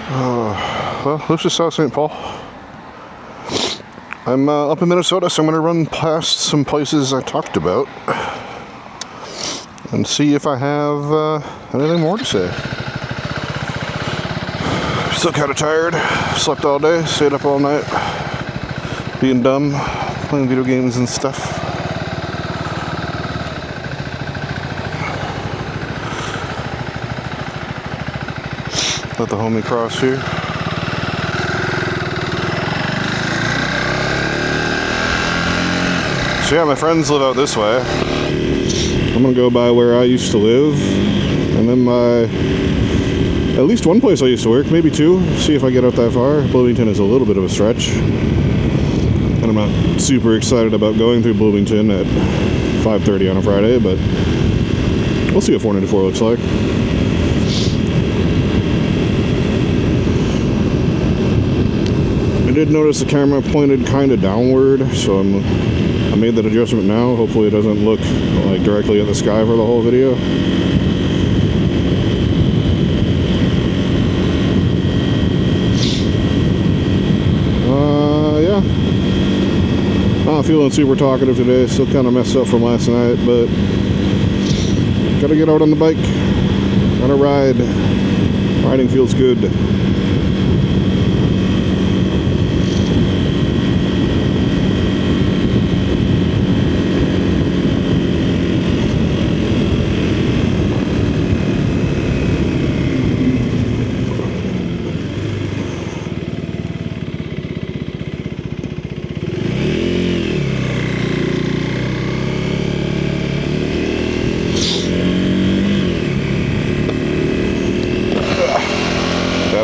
Well, this is South St. Paul. I'm up in Minnesota, so I'm going to run past some places I talked about and see if I have anything more to say. Still kind of tired. Slept all day, stayed up all night, being dumb, playing video games and stuff. Let the homie cross here. So yeah, my friends live out this way. I'm gonna go by where I used to live, and then at least one place I used to work, maybe two, see if I get out that far. Bloomington is a little bit of a stretch, and I'm not super excited about going through Bloomington at 5:30 on a Friday, but we'll see what 494 looks like. I did notice the camera pointed kind of downward, so I made that adjustment now. Hopefully it doesn't look like directly at the sky for the whole video. Yeah. Not feeling super talkative today. Still kind of messed up from last night, but gotta get out on the bike. Gotta ride. Riding feels good.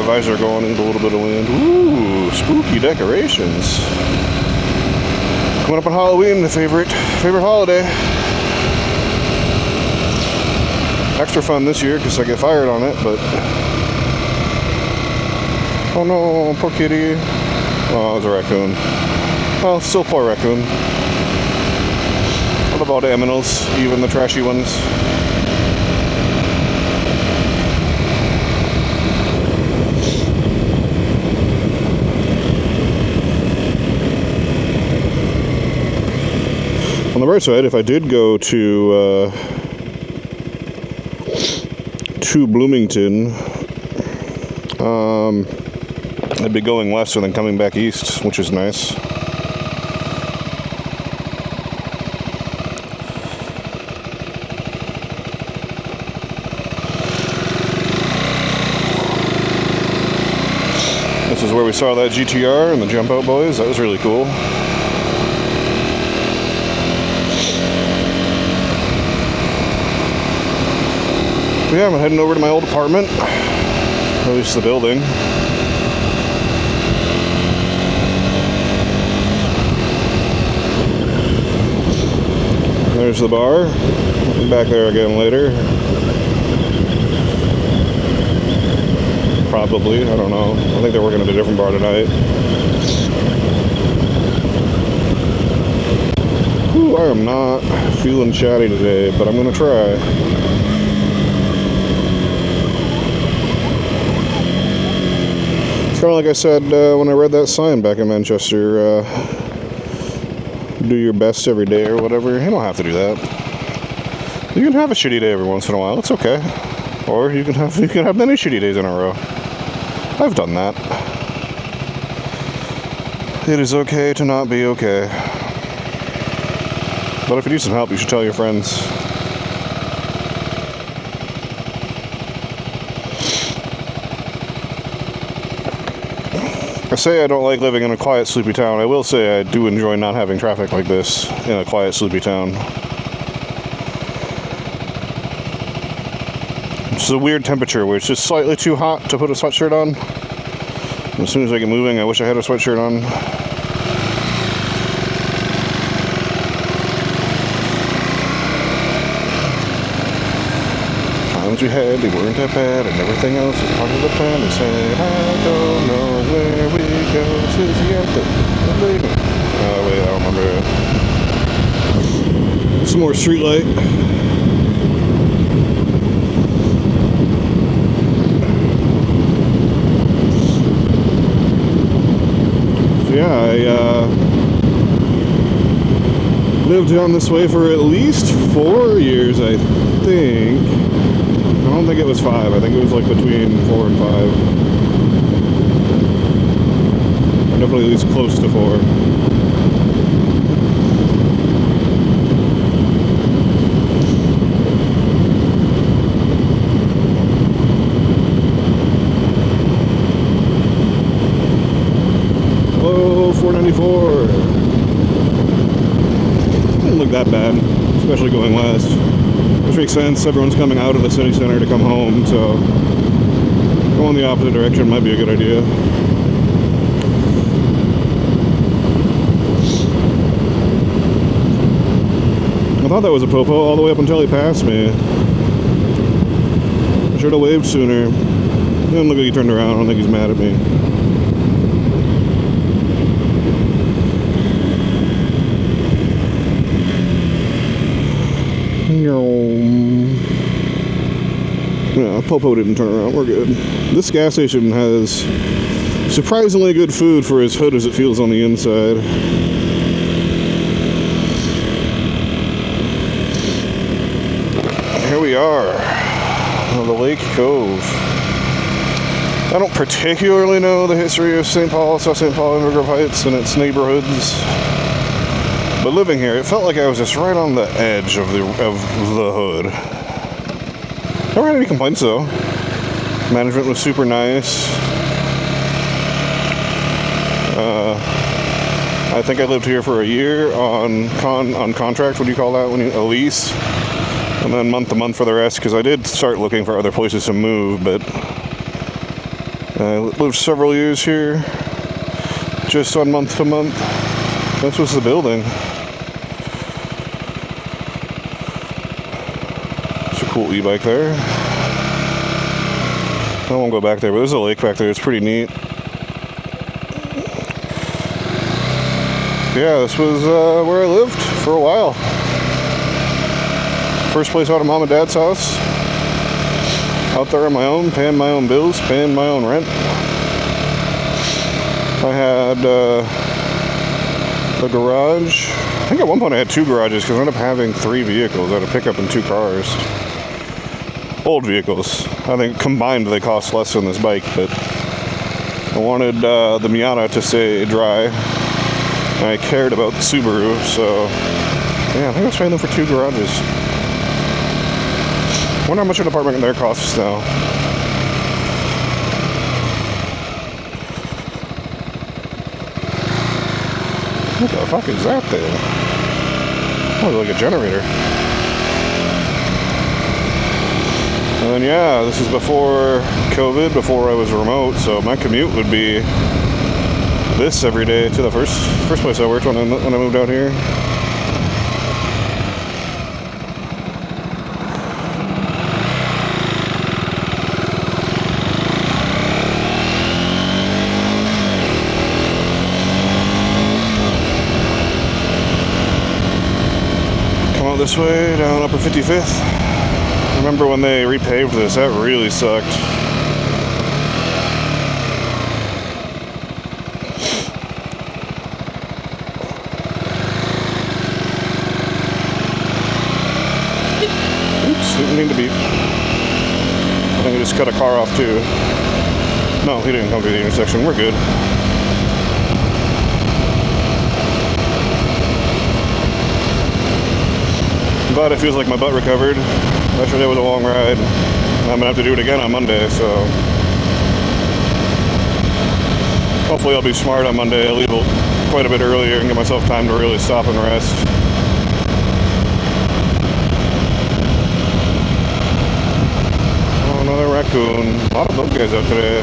Visor going into a little bit of wind. Ooh, spooky decorations. Coming up on Halloween, the favorite holiday. Extra fun this year because I get fired on it, but oh no, poor kitty. Oh, it was a raccoon. Well, still poor raccoon. What about aminals, even the trashy ones? On the right side, if I did go to Bloomington, I'd be going west and then coming back east, which is nice. This is where we saw that GTR and the Jump Out Boys. That was really cool. Yeah, I'm heading over to my old apartment, or at least the building. There's the bar. Back there again later. Probably, I don't know. I think they're working at a different bar tonight. Ooh, I am not feeling chatty today, but I'm gonna try. It's kind of like I said when I read that sign back in Manchester, do your best every day or whatever. You don't have to do that. You can have a shitty day every once in a while. It's okay. Or you can have many shitty days in a row. I've done that. It is okay to not be okay. But if you need some help, you should tell your friends. I say I don't like living in a quiet, sleepy town. I will say I do enjoy not having traffic like this in a quiet, sleepy town. It's a weird temperature where it's just slightly too hot to put a sweatshirt on. And as soon as I get moving, I wish I had a sweatshirt on. Times we had, they weren't that bad, and everything else was part of the plan. They said, I don't know where we go, Susie at the lady. Oh wait, I don't remember. Some more street light. yeah, I lived down this way for at least 4 years, I think. I don't think it was 5. I think it was like between 4 and 5. Definitely at least close to 4. Hello, 494. Doesn't look that bad, especially going west. Which makes sense. Everyone's coming out of the city center to come home, so going the opposite direction might be a good idea. I thought that was a popo all the way up until he passed me. I should have waved sooner. He didn't look like he turned around. I don't think he's mad at me. Yeah, popo didn't turn around. We're good. This gas station has surprisingly good food for as hood as it feels on the inside. Here we are, the Lake Cove. I don't particularly know the history of St. Paul, South St. Paul, Inver Grove Heights and its neighborhoods, but living here, it felt like I was just right on the edge of the hood. Never had any complaints though. Management was super nice. I think I lived here for a year on contract. What do you call that? A lease. And then month to month for the rest, because I did start looking for other places to move, but I lived several years here, just on month to month. This was the building. It's a cool e-bike there. I won't go back there, but there's a lake back there. It's pretty neat. Yeah, this was where I lived for a while. First place out of mom and dad's house. Out there on my own, paying my own bills, paying my own rent. I had a garage. I think at one point I had 2 garages because I ended up having 3 vehicles. I had a pickup and 2 cars. Old vehicles. I think combined they cost less than this bike, but I wanted the Miata to stay dry. And I cared about the Subaru, so yeah, I think I was paying them for 2 garages. I wonder how much an apartment there costs now. What the fuck is that thing? Oh, it's like a generator. And then yeah, this is before COVID, before I was remote, so my commute would be this every day to the first place I worked when I moved out here. This way down Upper 55th. Remember when they repaved this? That really sucked. Oops, didn't mean to beep. I think I just cut a car off too. No, he didn't come through the intersection. We're good. Glad it feels like my butt recovered. Yesterday was a long ride. I'm gonna have to do it again on Monday, so hopefully I'll be smart on Monday. I'll leave quite a bit earlier and give myself time to really stop and rest. Oh, another raccoon. A lot of those guys out today.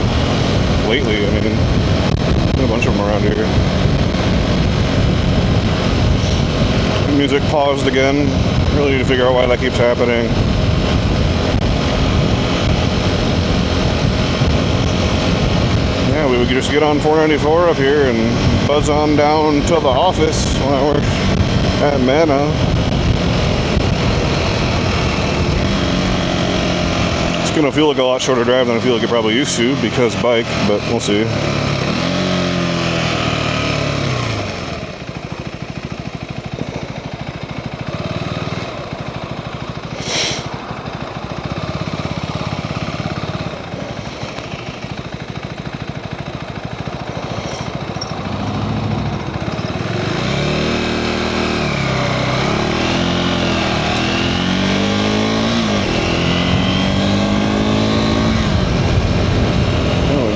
Lately, I mean, a bunch of them around here. Music paused again. Really need to figure out why that keeps happening. Yeah, we would just get on 494 up here and buzz on down to the office when I work at Mana. It's gonna feel like a lot shorter drive than I feel like it probably used to because bike, but we'll see.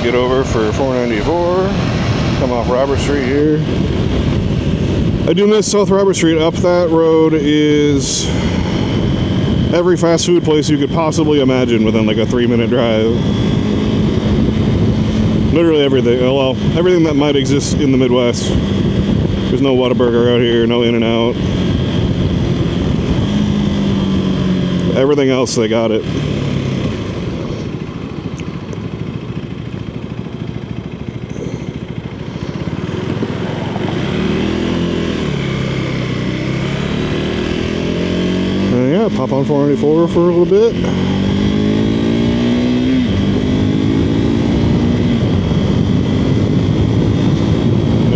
get over for 494. Come off Robert Street here. I do miss South Robert Street. Up that road is every fast food place you could possibly imagine within like a 3-minute drive. Literally everything. Well, everything that might exist in the Midwest. There's no Whataburger out here, no In-N-Out. Everything else, they got it. Yeah, pop on 494 for a little bit.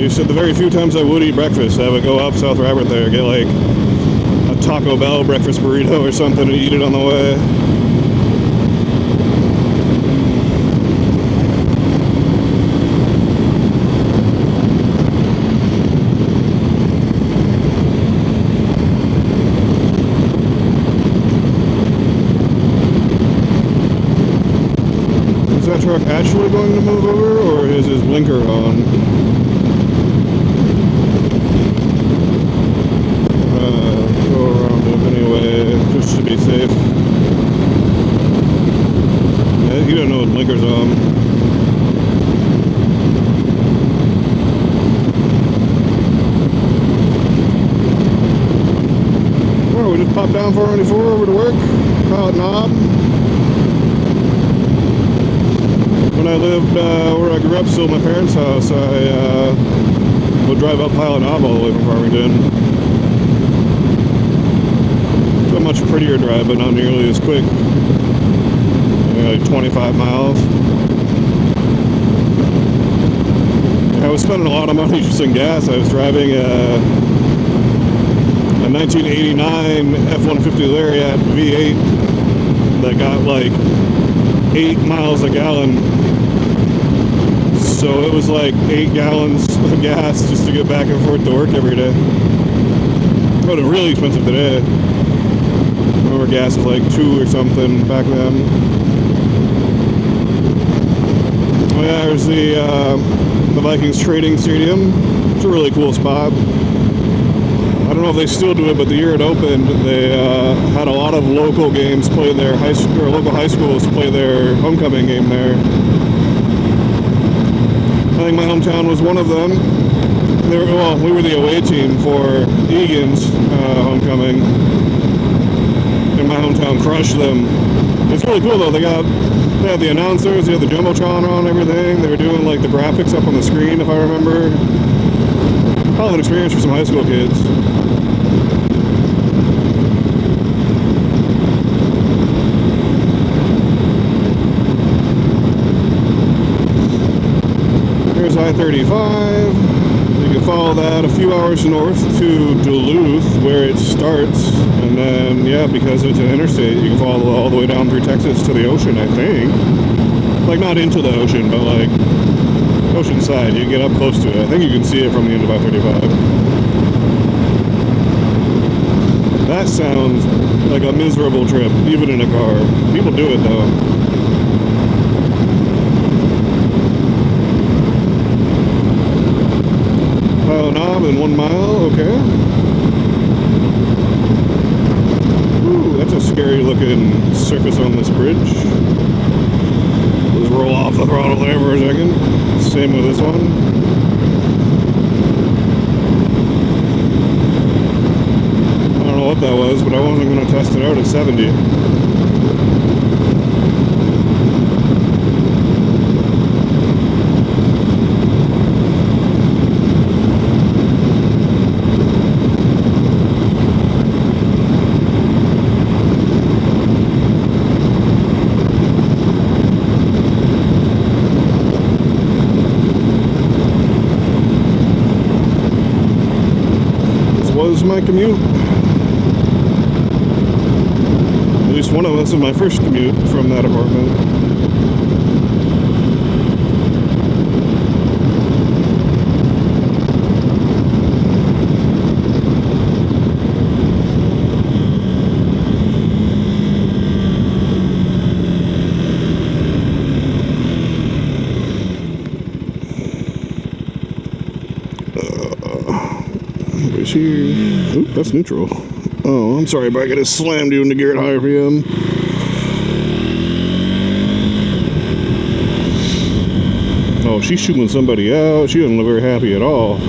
You said the very few times I would eat breakfast, I would go up South Robert there, get like a Taco Bell breakfast burrito or something and eat it on the way. Is that truck actually going to move over, or is his blinker on? Go around him anyway, just to be safe. Yeah, he doesn't know his blinker's on. Oh, we just popped down 494 over to work. Pilot Knob. When I lived where I grew up, still at my parents' house, I would drive up Pilot Knob all the way from Farmington. It's a much prettier drive, but not nearly as quick. Like 25 miles. I was spending a lot of money just in gas. I was driving a 1989 F-150 Lariat V8 that got like 8 miles a gallon. So it was like 8 gallons of gas just to get back and forth to work every day. But it's really expensive today. I remember gas was like 2 or something back then. Oh yeah, there's the Vikings Trading Stadium. It's a really cool spot. I don't know if they still do it, but the year it opened, they had a lot of local games play their high school, or local high schools play their homecoming game there. I think my hometown was one of them. Well, we were the away team for Egan's homecoming, and my hometown crushed them. It's really cool though. They had the announcers, they had the Jumbotron on, everything. They were doing like the graphics up on the screen, if I remember. Probably an experience for some high school kids. Here's I-35. You can follow that a few hours north to Duluth, where it starts, and then, yeah, because it's an interstate, you can follow all the way down through Texas to the ocean, I think. Like, not into the ocean, but like oceanside. You can get up close to it. I think you can see it from the end of I-35. That sounds like a miserable trip, even in a car. People do it though. Pilot Knob in 1 mile, okay. Ooh, that's a scary looking surface on this bridge. Just roll off the throttle there for a second. Same with this one. I don't know what that was, but I wasn't going to test it out at 70. Was my commute. At least one of us is my first commute from that apartment. is here. Oop, that's neutral. Oh, I'm sorry, but I gotta slam you into gear at high RPM. Oh, she's shooting somebody out. She doesn't look very happy at all.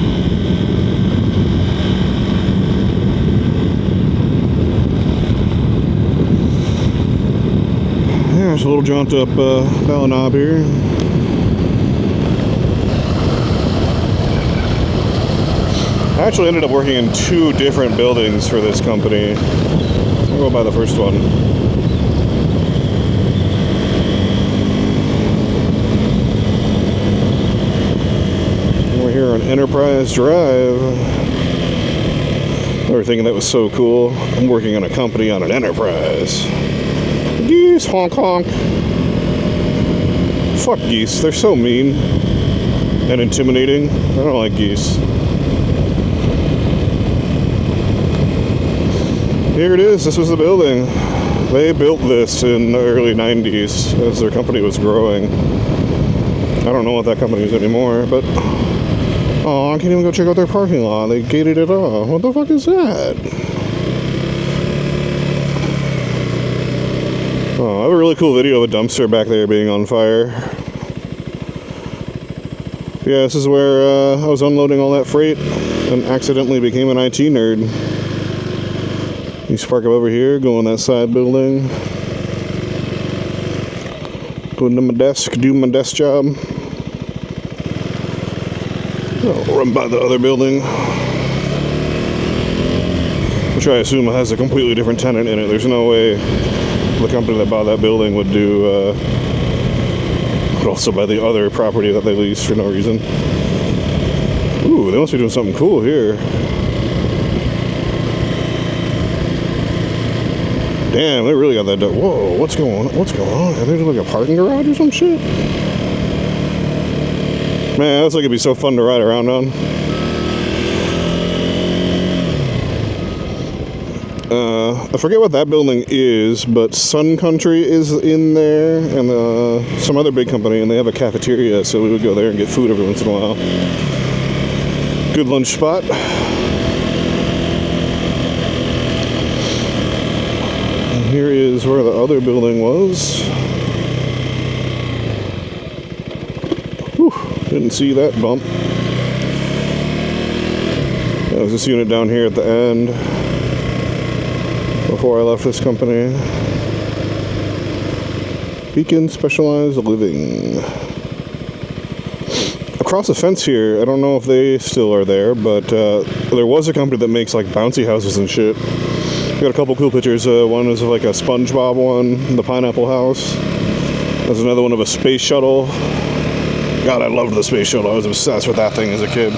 There's a little jaunt up Ballon knob here. I actually ended up working in 2 different buildings for this company. I'll go by the first one. We're here on Enterprise Drive. They were thinking that was so cool. I'm working on a company on an Enterprise. Geese, honk honk. Fuck geese, they're so mean and intimidating. I don't like geese. Here it is, this was the building. They built this in the early 90s as their company was growing. I don't know what that company is anymore, but oh, I can't even go check out their parking lot. They gated it off. What the fuck is that? Oh, I have a really cool video of a dumpster back there being on fire. Yeah, this is where I was unloading all that freight and accidentally became an IT nerd. You spark up over here, go in that side building. Go into my desk, do my desk job. I'll run by the other building, which I assume has a completely different tenant in it. There's no way the company that bought that building would do, would also buy the other property that they leased for no reason. Ooh, they must be doing something cool here. Damn, they really got that done. Whoa, what's going on? What's going on? Are they doing like a parking garage or some shit? Man, that's like it'd be so fun to ride around on. I forget what that building is, but Sun Country is in there, and some other big company, and they have a cafeteria, so we would go there and get food every once in a while. Good lunch spot. And here is where the other building was. Whew, didn't see that bump. That was this unit down here at the end. Before I left this company. Beacon Specialized Living. Across the fence here, I don't know if they still are there, but there was a company that makes like bouncy houses and shit. Got a couple cool pictures. One is of like a SpongeBob one, the pineapple house. There's another one of a space shuttle. God, I loved the space shuttle. I was obsessed with that thing as a kid.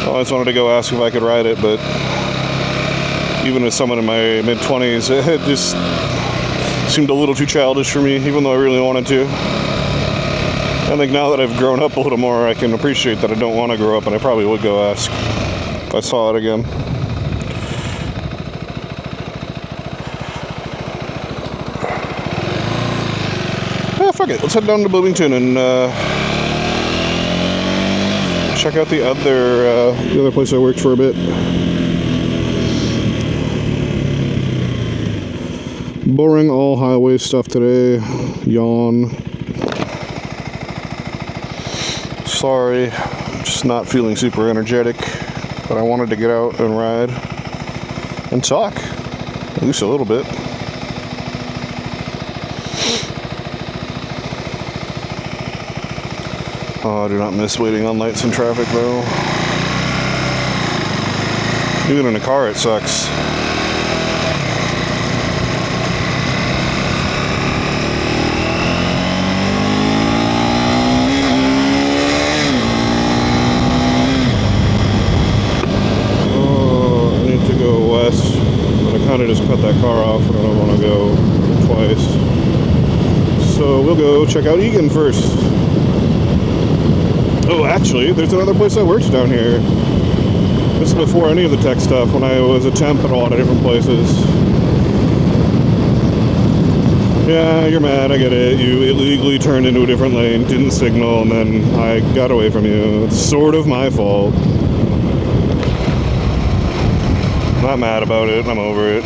I always wanted to go ask if I could ride it, but even as someone in my mid-20s, it just seemed a little too childish for me, even though I really wanted to. I think now that I've grown up a little more, I can appreciate that I don't want to grow up, and I probably would go ask if I saw it again. Fuck it, let's head down to Bloomington and check out the other place I worked for a bit. Boring all highway stuff today. Yawn. Sorry, I'm just not feeling super energetic, but I wanted to get out and ride and talk, at least a little bit. Oh, I do not miss waiting on lights and traffic though. Even in a car it sucks. I just cut that car off and I don't want to go twice. So we'll go check out Eagan first. Oh, actually, there's another place I worked down here. This is before any of the tech stuff, when I was a temp at a lot of different places. Yeah, you're mad, I get it. You illegally turned into a different lane, didn't signal, and then I got away from you. It's sort of my fault. Not mad about it. I'm over it.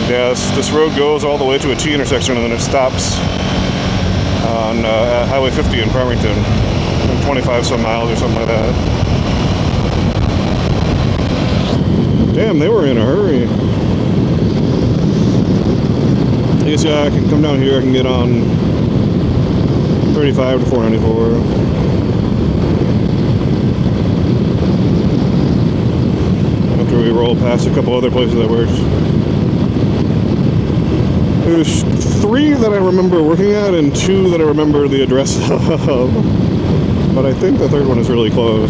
Yes, this road goes all the way to a T intersection and then it stops on Highway 50 in Farmington, 25 some miles or something like that. Damn, they were in a hurry. I guess, yeah, I can come down here, I can get on 35 to 494. After we roll past a couple other places that worked. There's 3 that I remember working at and 2 that I remember the address of. But I think the 3rd one is really close.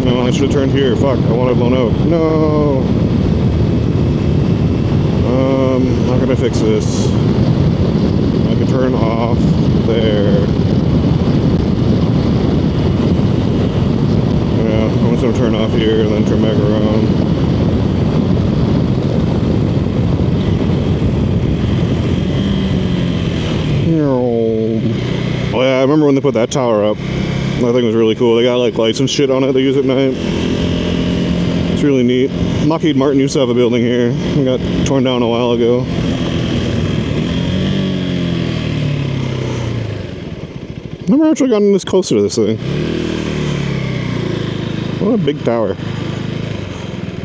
No, I should have turned here. Fuck, I wanted Lone Oak. No! How can I fix this? I can turn off there. I'm just going to turn off here and then turn back around. Oh yeah, I remember when they put that tower up. That thing was really cool. They got like lights and shit on it they use at night. It's really neat. Lockheed Martin used to have a building here. It got torn down a while ago. I've never actually gotten this closer to this thing. What a big tower.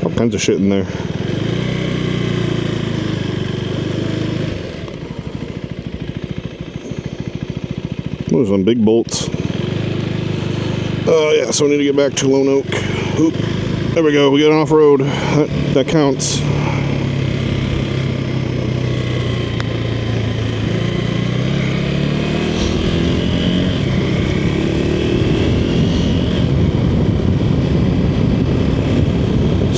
All kinds of shit in there. Those are some big bolts. Oh yeah, so I need to get back to Lone Oak. Oop. There we go, we get off-road. That counts.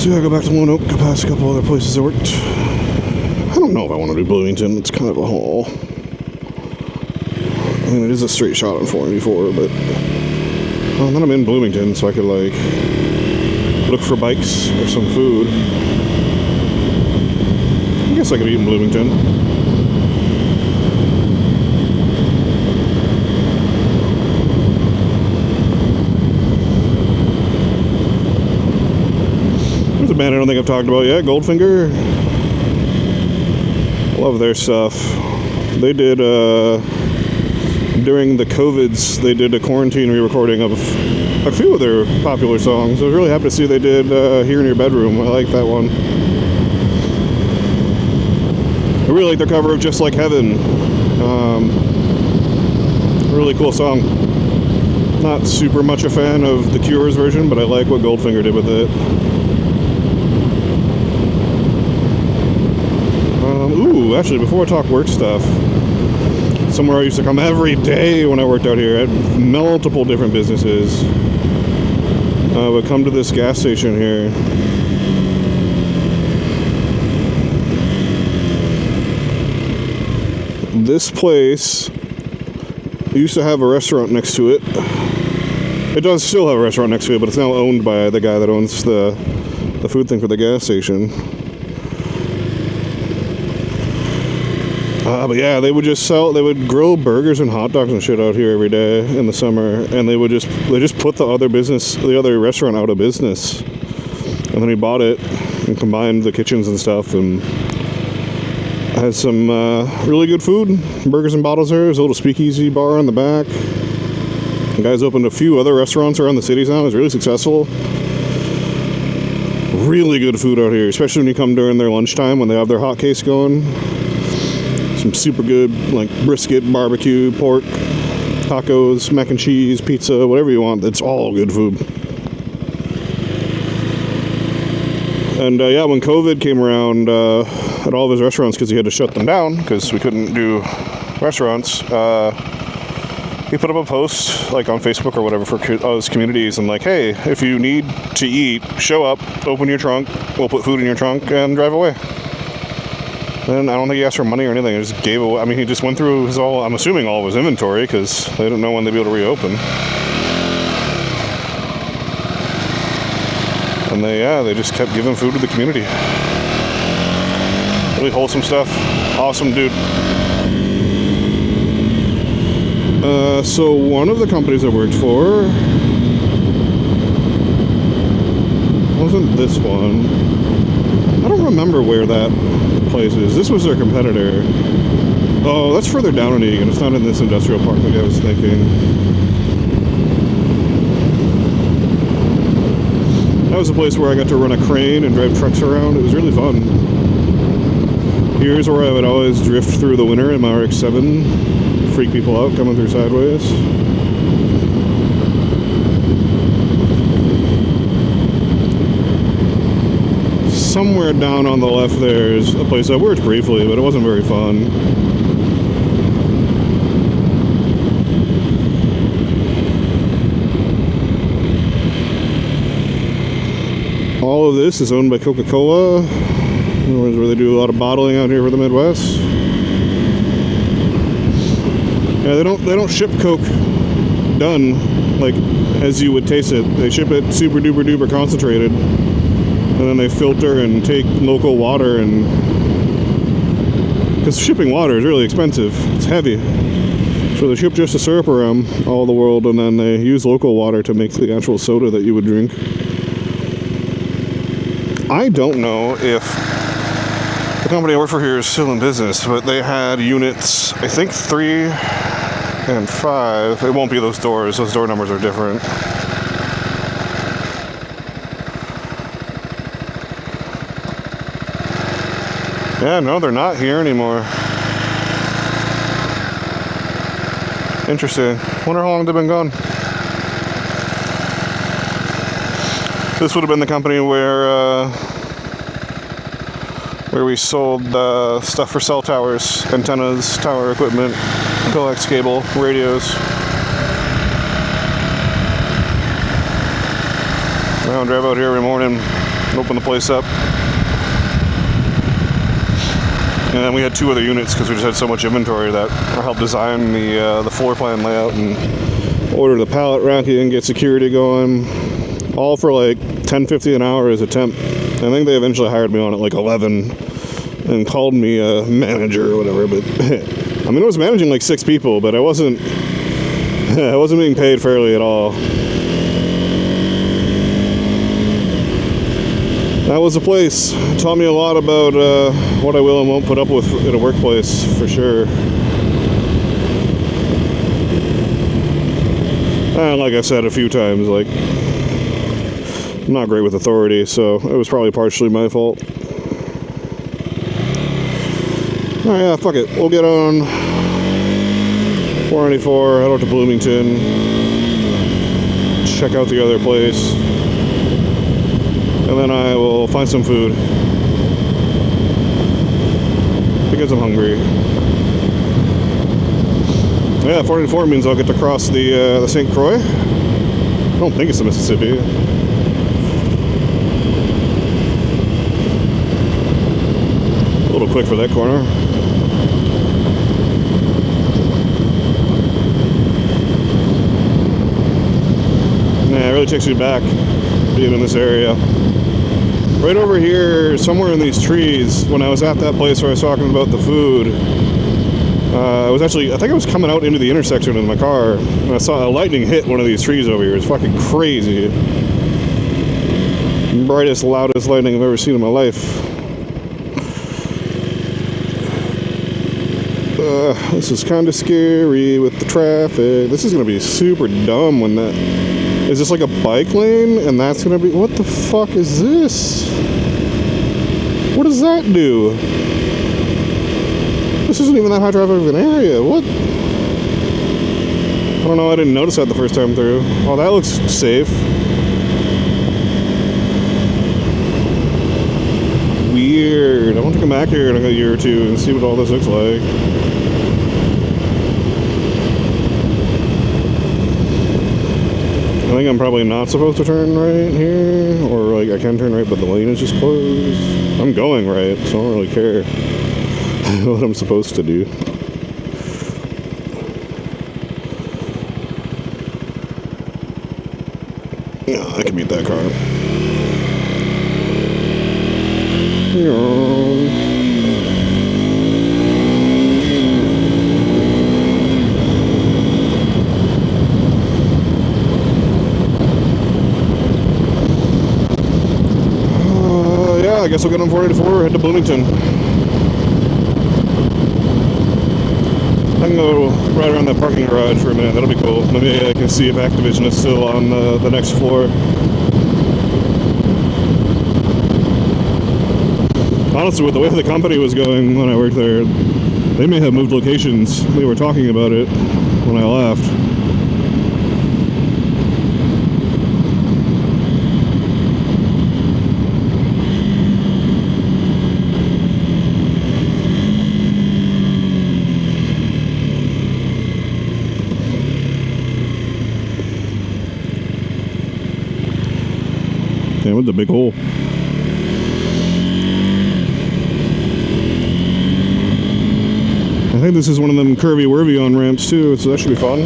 So I go back to Lone Oak, go past a couple other places I worked. I don't know if I want to do Bloomington. It's kind of a haul. I mean, it is a straight shot on 494, but well, then I'm in Bloomington, so I could like look for bikes or some food. I guess I could eat in Bloomington. There's a band I don't think I've talked about yet, Goldfinger. Love their stuff. They did, during the COVIDs, they did a quarantine re-recording of a few of their popular songs. I was really happy to see they did Here in Your Bedroom. I like that one. I really like their cover of Just Like Heaven. Really cool song. Not super much a fan of The Cure's version, but I like what Goldfinger did with it. Ooh, actually, before I talk work stuff, somewhere I used to come every day when I worked out here at multiple different businesses. I would come to this gas station here. This place used to have a restaurant next to it. It does still have a restaurant next to it, but it's now owned by the guy that owns the food thing for the gas station. But yeah, they would grill burgers and hot dogs and shit out here every day in the summer, and they just put the other restaurant out of business. And then he bought it and combined the kitchens and stuff, and has some really good food, burgers and bottles there. There's a little speakeasy bar in the back. The guy's opened a few other restaurants around the cities now. He's really successful. Really good food out here, especially when you come during their lunchtime when they have their hot case going. Some super good, like brisket, barbecue, pork, tacos, mac and cheese, pizza, whatever you want. It's all good food. And yeah, when COVID came around at all of his restaurants, because he had to shut them down because we couldn't do restaurants, he put up a post like on Facebook or whatever for his communities and like, hey, if you need to eat, show up, open your trunk, we'll put food in your trunk and drive away. And I don't think he asked for money or anything. He just gave away. I mean, he just went through his I'm assuming all of his inventory because they didn't know when they'd be able to reopen. And they just kept giving food to the community. Really wholesome stuff. Awesome dude. So one of the companies I worked for wasn't this one. I don't remember where that place is. This was their competitor. Oh, that's further down in Egan. It's not in this industrial park like I was thinking. That was a place where I got to run a crane and drive trucks around. It was really fun. Here's where I would always drift through the winter in my RX-7. Freak people out coming through sideways. Somewhere down on the left there is a place I worked briefly, but it wasn't very fun. All of this is owned by Coca-Cola, where they do a lot of bottling out here for the Midwest. Yeah, they don't ship Coke done like as you would taste it. They ship it super duper duper concentrated, and then they filter and take local water, and because shipping water is really expensive, it's heavy. So they ship just a syrup around all the world, and then they use local water to make the actual soda that you would drink. I don't know if the company I work for here is still in business, but they had units, I think 3 and 5. It won't be those doors. Those door numbers are different. Yeah, no, they're not here anymore. Interesting. Wonder how long they've been gone. This would have been the company where we sold stuff for cell towers, antennas, tower equipment, coax cable, radios. I drive out here every morning, open the place up. And then we had 2 other units because we just had so much inventory that I helped design the floor plan layout and order the pallet racking and get security going. All for like $10.50 an hour as a temp. I think they eventually hired me on at like 11 and called me a manager or whatever. But I mean, I was managing like 6 people, but I wasn't being paid fairly at all. That was a place. It taught me a lot about what I will and won't put up with in a workplace, for sure. And like I've said a few times, like, I'm not great with authority, so it was probably partially my fault. Alright, yeah, fuck it. We'll get on 494, head out to Bloomington, check out the other place, and then I will find some food because I'm hungry. Yeah, 494 means I'll get to cross the St. Croix. I don't think it's the Mississippi. A little quick for that corner. Yeah, it really takes you back being in this area. Right over here, somewhere in these trees, when I was at that place where I was talking about the food, I think I was coming out into the intersection in my car, and I saw a lightning hit one of these trees over here. It's fucking crazy. Brightest, loudest lightning I've ever seen in my life. This is kind of scary with the traffic. This is going to be super dumb when that... Is this like a bike lane? And that's going to be... What the fuck is this? What does that do? This isn't even that high traffic of an area. What? I don't know. I didn't notice that the first time through. Oh, that looks safe. Weird. I want to come back here in a year or two and see what all this looks like. think I'm probably not supposed to turn right here, or like I can turn right, but the lane is just closed. I'm going right, so I don't really care what I'm supposed to do. Yeah, I can beat that car. Yeah, I guess I'll get on 484, head to Bloomington. I can go right around that parking garage for a minute. That'll be cool. Maybe I can see if Activision is still on the next floor. Honestly, with the way the company was going when I worked there, they may have moved locations. We were talking about it when I left. Damn, with the big hole. I think this is one of them curvy-wurvy on ramps too, so that should be fun.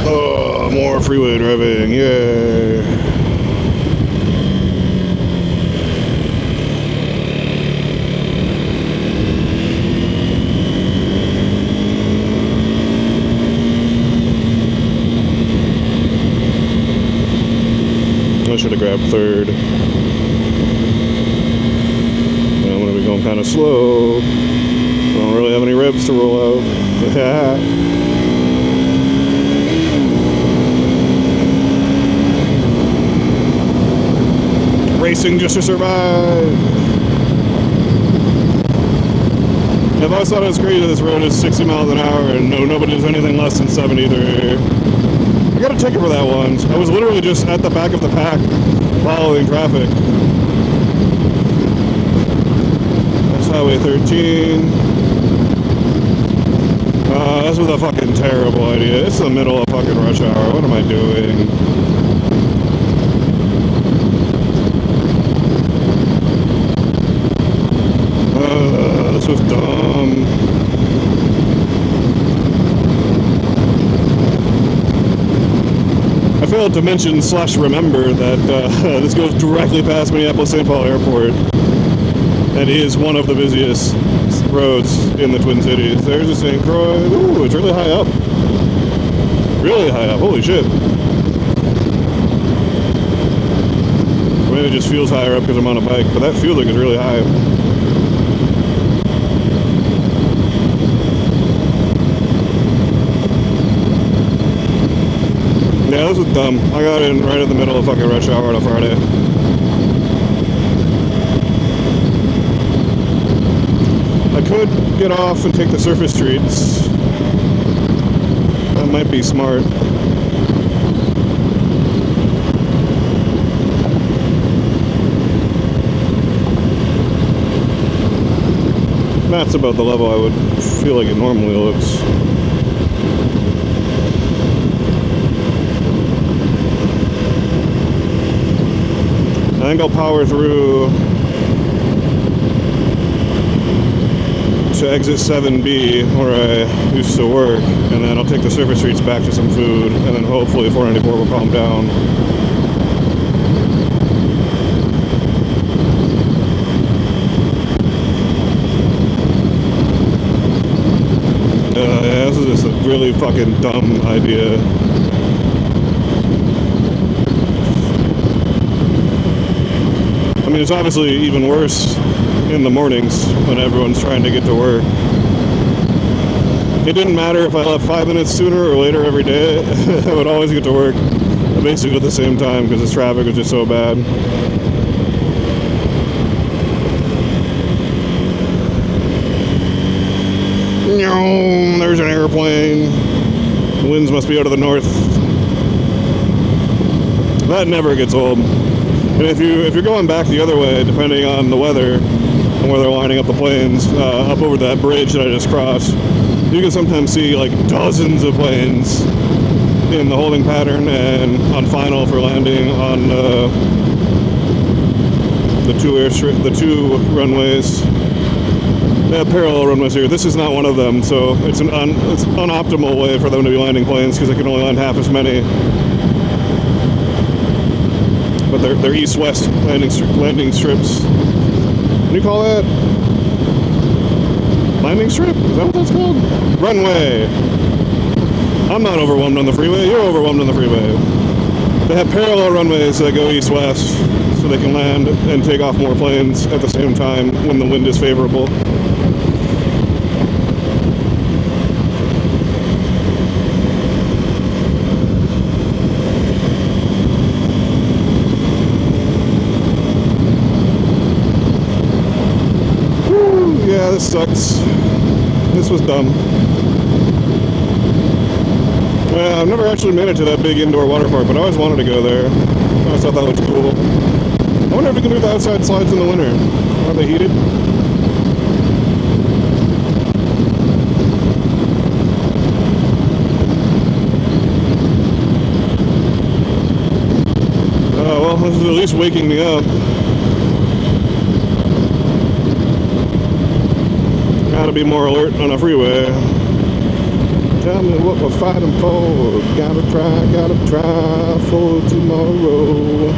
Oh, more freeway driving, yay! I should have grabbed third. I'm going to be going kind of slow. I don't really have any revs to roll out. Racing just to survive. I've always thought it was crazy that this road is 60 miles an hour and nobody does anything less than 70 through here. I got a ticket for that once. I was literally just at the back of the pack following traffic. That's Highway 13. This was a fucking terrible idea. It's the middle of fucking rush hour. What am I doing? This was dumb. I failed to mention / remember that this goes directly past Minneapolis-St. Paul Airport. That is one of the busiest roads in the Twin Cities. There's a St. Croix. Ooh, it's really high up. Really high up. Holy shit. Maybe it just feels higher up because I'm on a bike, but that feels like it's really high. Yeah, this was dumb. I got in right in the middle of fucking rush hour on a Friday. I could get off and take the surface streets. That might be smart. That's about the level I would feel like it normally looks. I think I'll power through to exit 7B where I used to work, and then I'll take the surface streets back to some food, and then hopefully 494 will calm down. Yeah, this is just a really fucking dumb idea. I mean, it's obviously even worse in the mornings when everyone's trying to get to work. It didn't matter if I left 5 minutes sooner or later every day. I would always get to work basically at the same time because this traffic was just so bad. There's an airplane. winds must be out of the north. That never gets old. And if you're going back the other way, depending on the weather and where they're lining up the planes, up over that bridge that I just crossed, you can sometimes see like dozens of planes in the holding pattern and on final for landing on the two runways. They have parallel runways here. This is not one of them, so it's an unoptimal way for them to be landing planes because they can only land half as many. But they're east-west landing strips. What do you call that? Landing strip? Is that what that's called? Runway. I'm not overwhelmed on the freeway. You're overwhelmed on the freeway. They have parallel runways that go east-west, so they can land and take off more planes at the same time when the wind is favorable. Yeah, this sucks. This was dumb. Well, I've never actually made it to that big indoor water park, but I always wanted to go there. I always thought that looked cool. I wonder if you can do the outside slides in the winter. Are they heated? Oh, well, this is at least waking me up. Gotta be more alert on a freeway. Tell me what we're fighting for. Gotta try for tomorrow.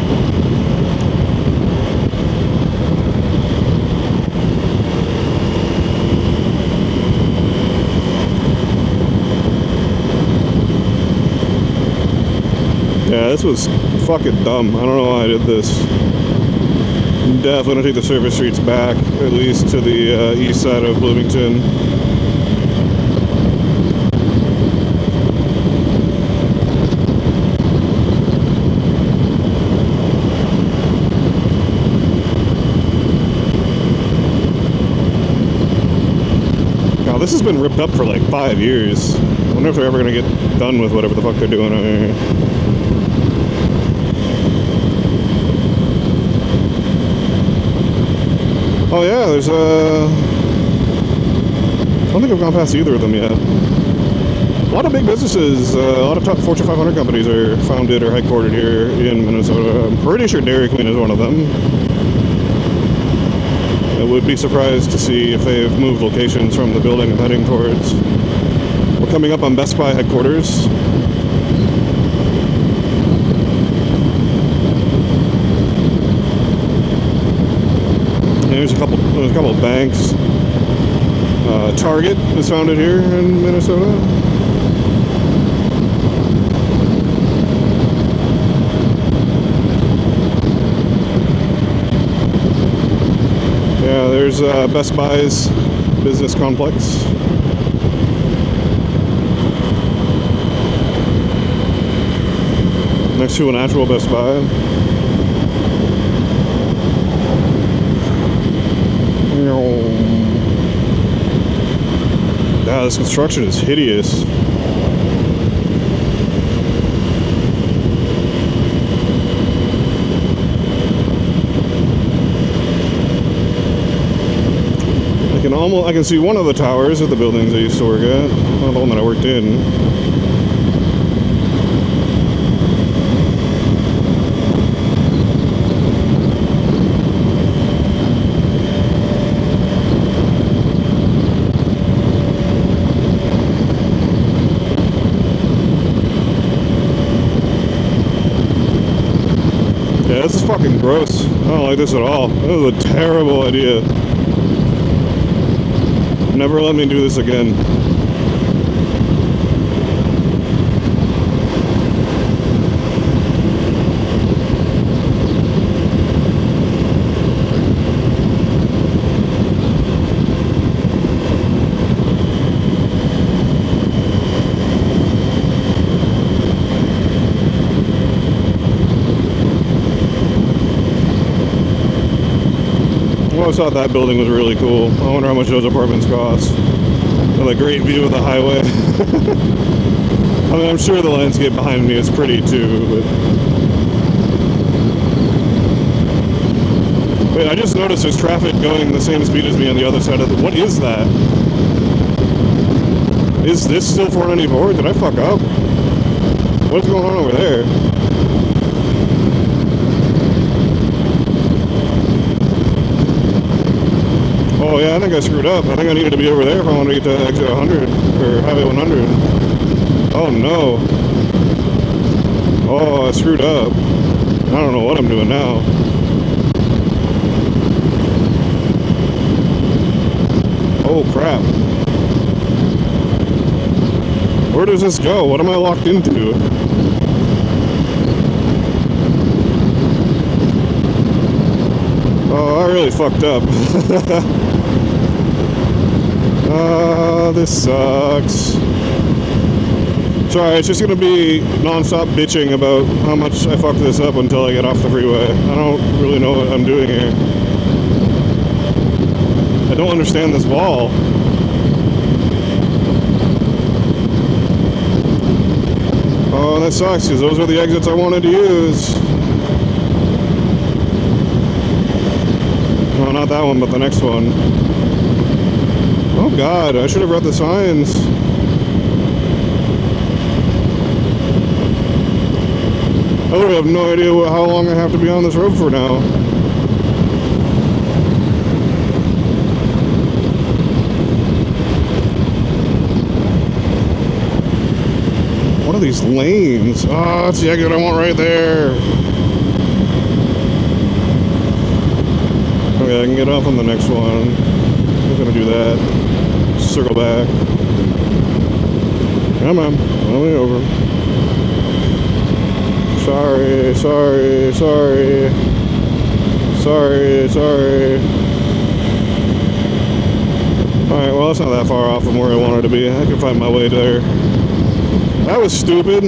Yeah, this was fucking dumb. I don't know why I did this. Definitely gonna take the service streets back, at least to the east side of Bloomington. Now this has been ripped up for like 5 years. I wonder if they're ever gonna get done with whatever the fuck they're doing out here. Oh yeah, there's I don't think I've gone past either of them yet. A lot of big businesses, a lot of top Fortune 500 companies are founded or headquartered here in Minnesota. I'm pretty sure Dairy Queen is one of them. I would be surprised to see if they've moved locations from the building I'm heading towards. We're coming up on Best Buy headquarters. There's a couple of banks. Target is founded here in Minnesota. Yeah, there's Best Buy's business complex. Next to an actual Best Buy. Wow, this construction is hideous. I can see one of the towers of the buildings I used to work at. Not the one that I worked in. Yeah, this is fucking gross. I don't like this at all. This is a terrible idea. Never let me do this again. I always thought that building was really cool. I wonder how much those apartments cost. With a great view of the highway. I mean, I'm sure the landscape behind me is pretty too, but... Wait, I just noticed there's traffic going the same speed as me on the other side of the... What is that? Is this still 494? Did I fuck up? What's going on over there? Oh yeah, I think I screwed up. I think I needed to be over there if I wanted to get to exit 100, or Highway 100. Oh no. Oh, I screwed up. I don't know what I'm doing now. Oh crap. Where does this go? What am I locked into? Oh, I really fucked up. This sucks. Sorry, it's just gonna be non-stop bitching about how much I fucked this up until I get off the freeway. I don't really know what I'm doing here. I don't understand this wall. Oh, that sucks, because those are the exits I wanted to use. No, not that one, but the next one. Oh god, I should have read the signs. I literally have no idea how long I have to be on this road for now. What are these lanes? Oh, that's the exit I want right there. Okay, I can get off on the next one. I'm gonna do that. Circle back. Come on, only over. Sorry. Alright, well that's not that far off from where I wanted to be. I can find my way there. That was stupid.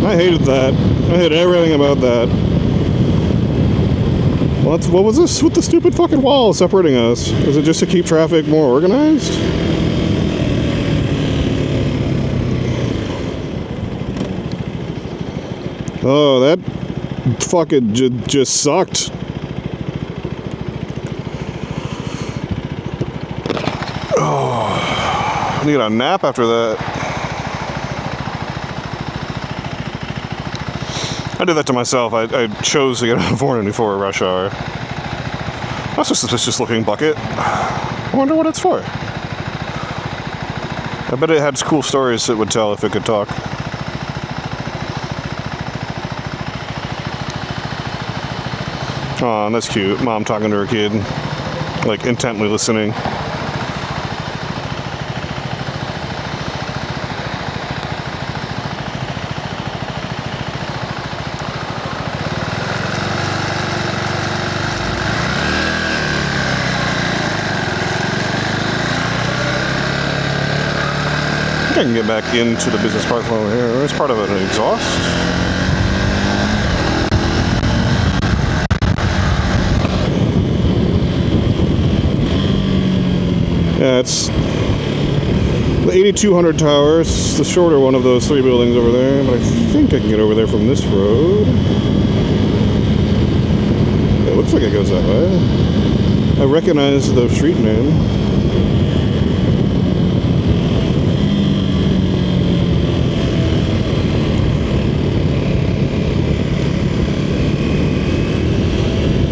I hated that. I hated everything about that. What was this with the stupid fucking wall separating us? Is it just to keep traffic more organized? Oh, that fucking just sucked. Oh, I need a nap after that. I did that to myself. I chose to get on 494 rush hour. That's a suspicious looking bucket. I wonder what it's for. I bet it had cool stories it would tell if it could talk. Aw, that's cute. Mom talking to her kid, like intently listening. I can get back into the business park from over here. There's part of an exhaust. Yeah, it's the 8200 tower. It's the shorter one of those three buildings over there, but I think I can get over there from this road. It looks like it goes that way. I recognize the street name.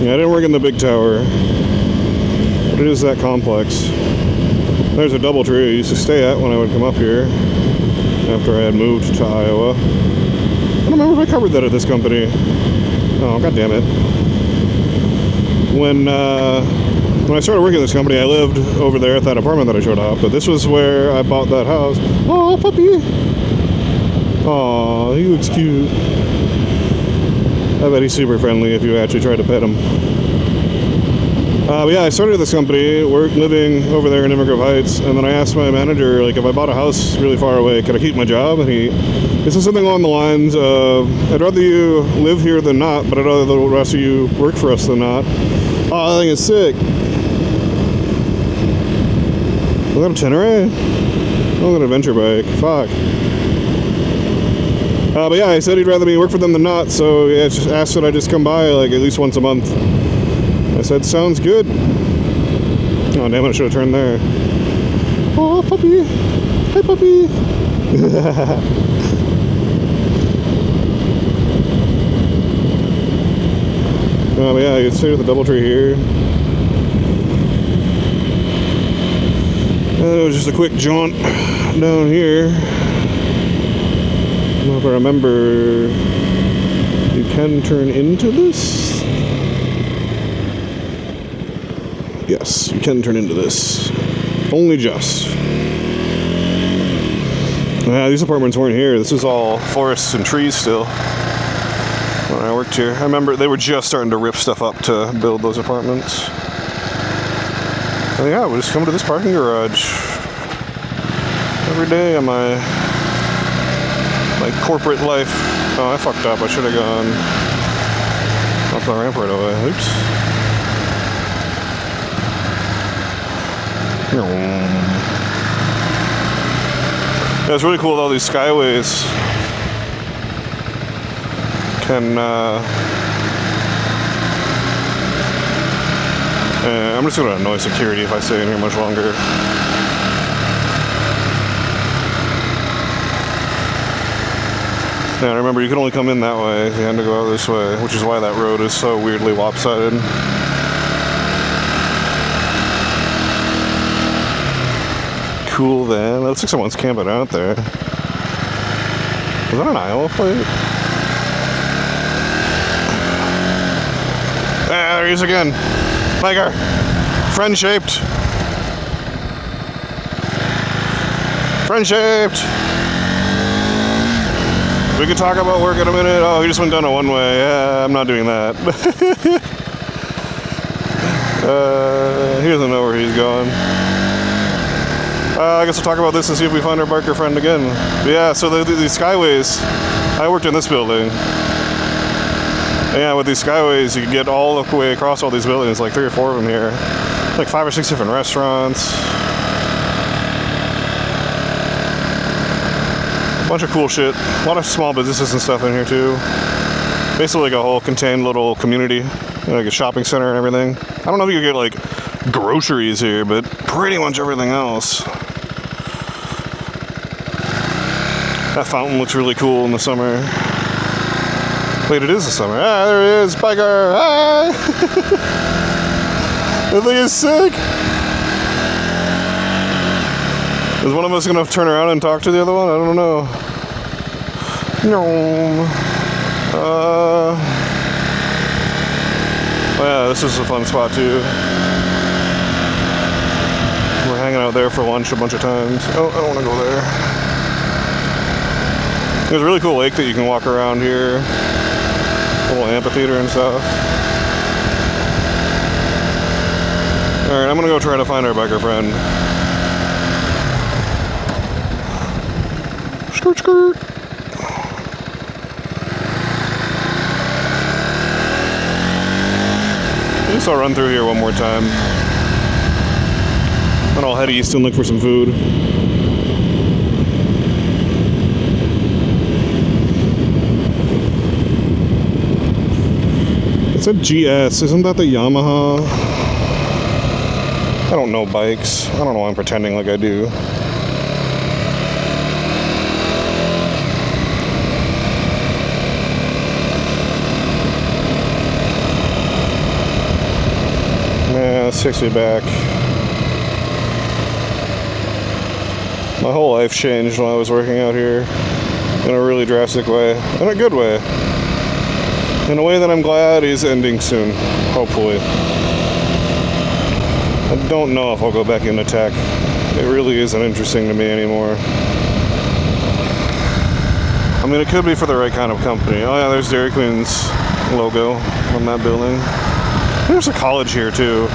Yeah, I didn't work in the big tower, but it is that complex. There's a DoubleTree I used to stay at when I would come up here after I had moved to Iowa. I don't remember if I covered that at this company. Oh, god damn it. When I started working at this company, I lived over there at that apartment that I showed off, but this was where I bought that house. Oh, puppy! Aw, he looks cute. I bet he's super friendly if you actually try to pet him. But yeah, I started at this company, living over there in Emmett Grove Heights, and then I asked my manager, like, if I bought a house really far away, could I keep my job? And he said something along the lines of, I'd rather you live here than not, but I'd rather the rest of you work for us than not. Oh, I think it's sick. Was that a Tenere? Oh, an adventure bike. Fuck. But yeah, he said he'd rather me work for them than not, so yeah, just asked that I just come by like at least once a month. I said, sounds good. Oh damn it, I should have turned there. Oh, puppy. Hi, puppy. But yeah, you can stay with the DoubleTree here. And it was just a quick jaunt down here. I don't know if I remember, you can turn into this. Yes, you can turn into this. Only just. Yeah, these apartments weren't here. This is all forests and trees still. When I worked here, I remember they were just starting to rip stuff up to build those apartments. And yeah, we'll just come to this parking garage every day of my corporate life. Oh, I fucked up. I should have gone up the ramp right away. Oops. Yeah, it's really cool with all these skyways. Can I'm just gonna annoy security if I stay in here much longer. Yeah, remember you can only come in that way. You had to go out this way, which is why that road is so weirdly lopsided. Cool then. That looks like someone's camping out there. Was that an Iowa plate? Ah, there he is again. Tiger. Friend-shaped. Friend-shaped. We could talk about work in a minute. Oh, he just went down a one-way. Yeah, I'm not doing that. He doesn't know where he's going. I guess we'll talk about this and see if we find our biker friend again. But yeah, so these skyways, I worked in this building. And yeah, with these skyways, you can get all the way across all these buildings, like 3 or 4 of them here. Like 5 or 6 different restaurants. A bunch of cool shit. A lot of small businesses and stuff in here too. Basically like a whole contained little community. Like a shopping center and everything. I don't know if you get like groceries here, but pretty much everything else. That fountain looks really cool in the summer. Wait, it is the summer. Ah, there he is, biker. Ah! That thing is sick. Is one of us gonna turn around and talk to the other one? I don't know. No. Oh yeah, this is a fun spot too. We're hanging out there for lunch a bunch of times. Oh, I don't want to go there. There's a really cool lake that you can walk around here. A little amphitheater and stuff. Alright, I'm gonna go try to find our biker friend. Skirt, skirt. I guess I'll run through here one more time. Then I'll head east and look for some food. It's a GS. Isn't that the Yamaha? I don't know bikes. I don't know why I'm pretending like I do. Yeah, this takes me back. My whole life changed when I was working out here in a really drastic way, in a good way. In a way that I'm glad is ending soon, hopefully. I don't know if I'll go back into tech. It really isn't interesting to me anymore. I mean, it could be for the right kind of company. Oh yeah, there's Dairy Queen's logo on that building. There's a college here too.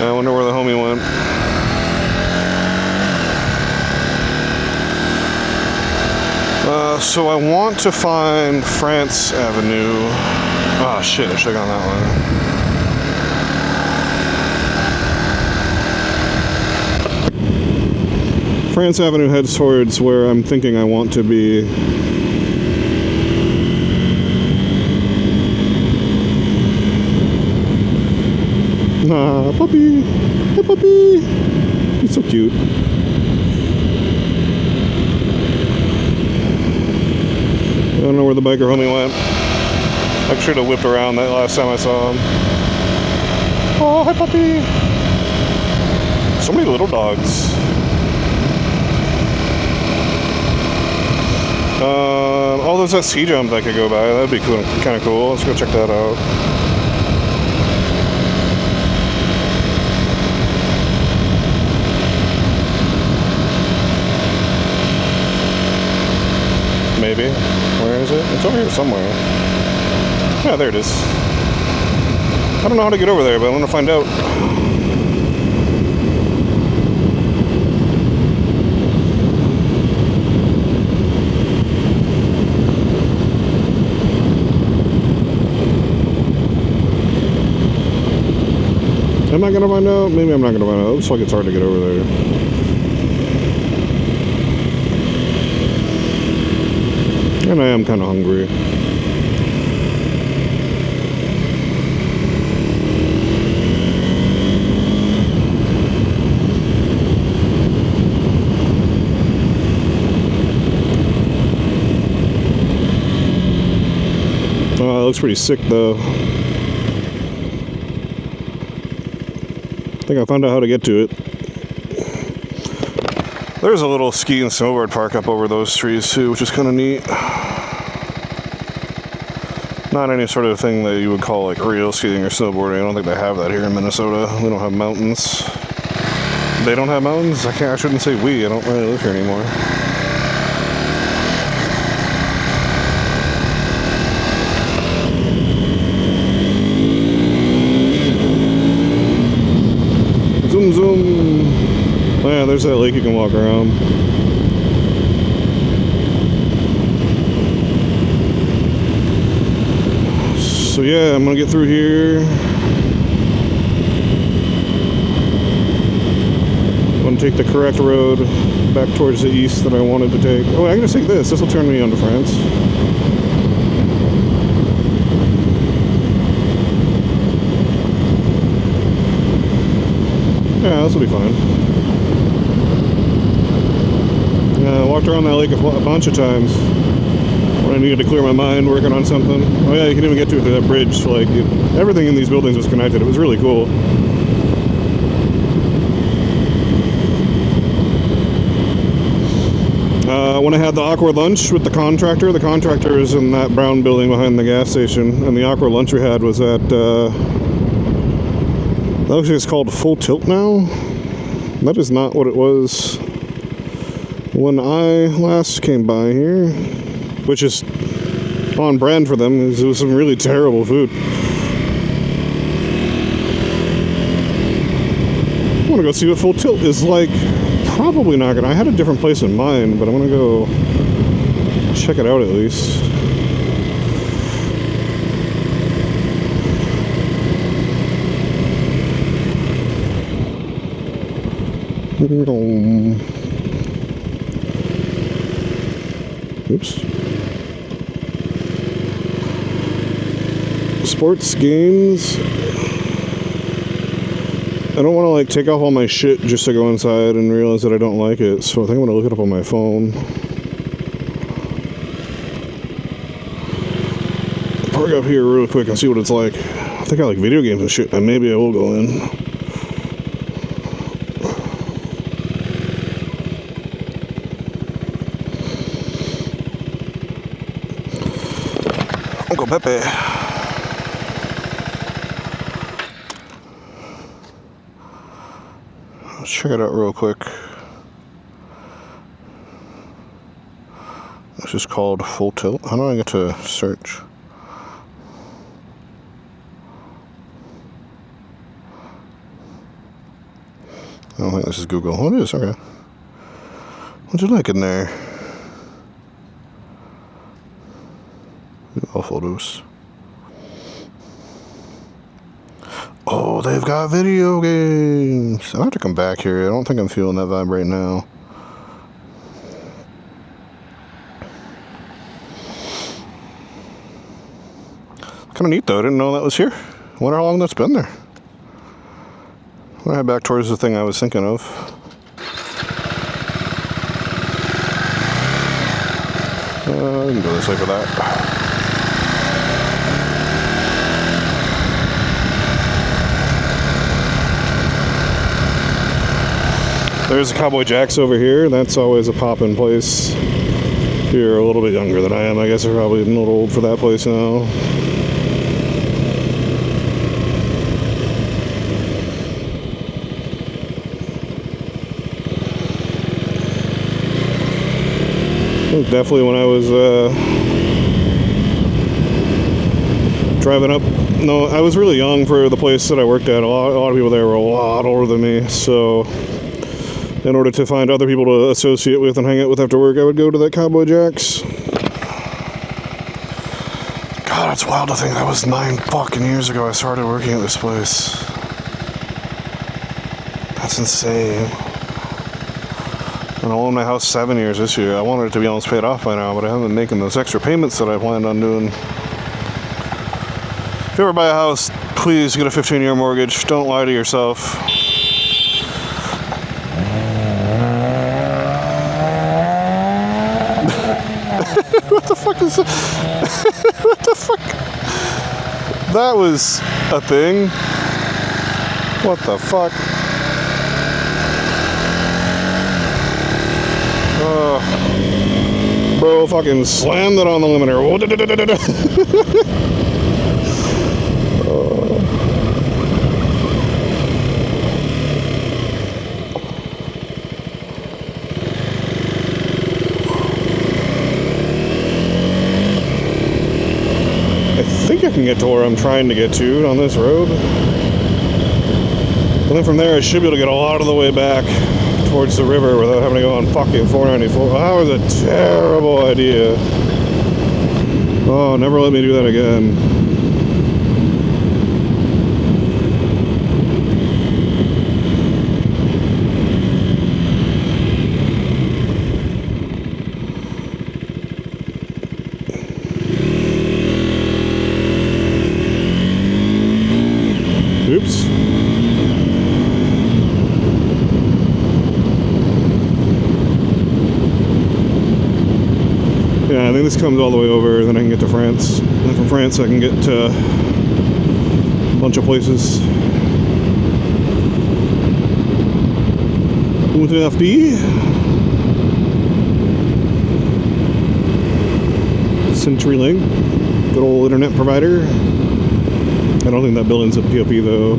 I wonder where the homie went. So I want to find France Avenue. Oh shit, I should have gone that way. France Avenue heads towards where I'm thinking I want to be. Ah, puppy! Hey, puppy! He's so cute. I don't know where the biker homie went. I should have whipped around that last time I saw him. Oh, hi, puppy! So many little dogs. Oh, there's that ski jump I could go by. That'd be cool, kind of cool. Let's go check that out. Maybe. Where is it? It's over here somewhere. Yeah, there it is. I don't know how to get over there, but I'm gonna find out. Am I gonna find out? Maybe I'm not gonna find out. It looks like it's hard to get over there. And I am kind of hungry. Oh, it looks pretty sick though. I think I found out how to get to it. There's a little ski and snowboard park up over those trees too, which is kind of neat. Not any sort of thing that you would call like real skiing or snowboarding. I don't think they have that here in Minnesota. We don't have mountains. They don't have mountains? I shouldn't say we. I don't really live here anymore. Zoom, zoom. Oh yeah, there's that lake you can walk around. So yeah, I'm gonna get through here. I'm gonna take the correct road back towards the east that I wanted to take. Oh, I can just take this. This will turn me onto France. Yeah, this will be fine. I walked around that lake a bunch of times when I needed to clear my mind working on something. Oh yeah, you can even get to it through that bridge. So like everything in these buildings was connected. It was really cool. When I had the awkward lunch with the contractor is in that brown building behind the gas station, and the awkward lunch we had was at that looks like it's called Full Tilt now. That is not what it was when I last came by here, which is on brand for them. It was some really terrible food. I want to go see what Full Tilt is like. Probably not gonna. I had a different place in mind, but I'm gonna go check it out at least. Oops. Sports games. I don't want to like take off all my shit just to go inside and realize that I don't like it, so I think I'm gonna look it up on my phone. Park up here real quick and see what it's like. I think I like video games and shit, and maybe I will go in. Uncle Pepe. Let's check it out real quick. This is called Full Tilt. How do I get to search? I don't think this is Google. Oh, it is. Okay. What'd you like in there? All photos. Oh, they've got video games. I'll have to come back here. I don't think I'm feeling that vibe right now. Kind of neat though. I didn't know that was here. I wonder how long that's been there. I'm gonna head back towards the thing I was thinking of. I can go this way for that. There's a Cowboy Jack's over here. That's always a pop-in place. You're a little bit younger than I am. I guess I'm probably a little old for that place now. Definitely when I was driving up, no, I was really young for the place that I worked at. A lot of people there were a lot older than me, so in order to find other people to associate with and hang out with after work, I would go to that Cowboy Jack's. God, it's wild to think that was 9 fucking years ago I started working at this place. That's insane. And I own my house 7 years this year. I wanted it to be almost paid off by now, but I haven't been making those extra payments that I planned on doing. If you ever buy a house, please get a 15-year mortgage. Don't lie to yourself. What the fuck is that? What the fuck? That was a thing. What the fuck? Bro, fucking slammed it on the limiter. I think I can get to where I'm trying to get to on this road. And then from there, I should be able to get a lot of the way back towards the river without having to go on fucking 494. That was a terrible idea. Oh, never let me do that again. Oops. Yeah, I think this comes all the way over, then I can get to France. And from France I can get to a bunch of places. UTFD. CenturyLink. Good old internet provider. I don't think that building's a POP though.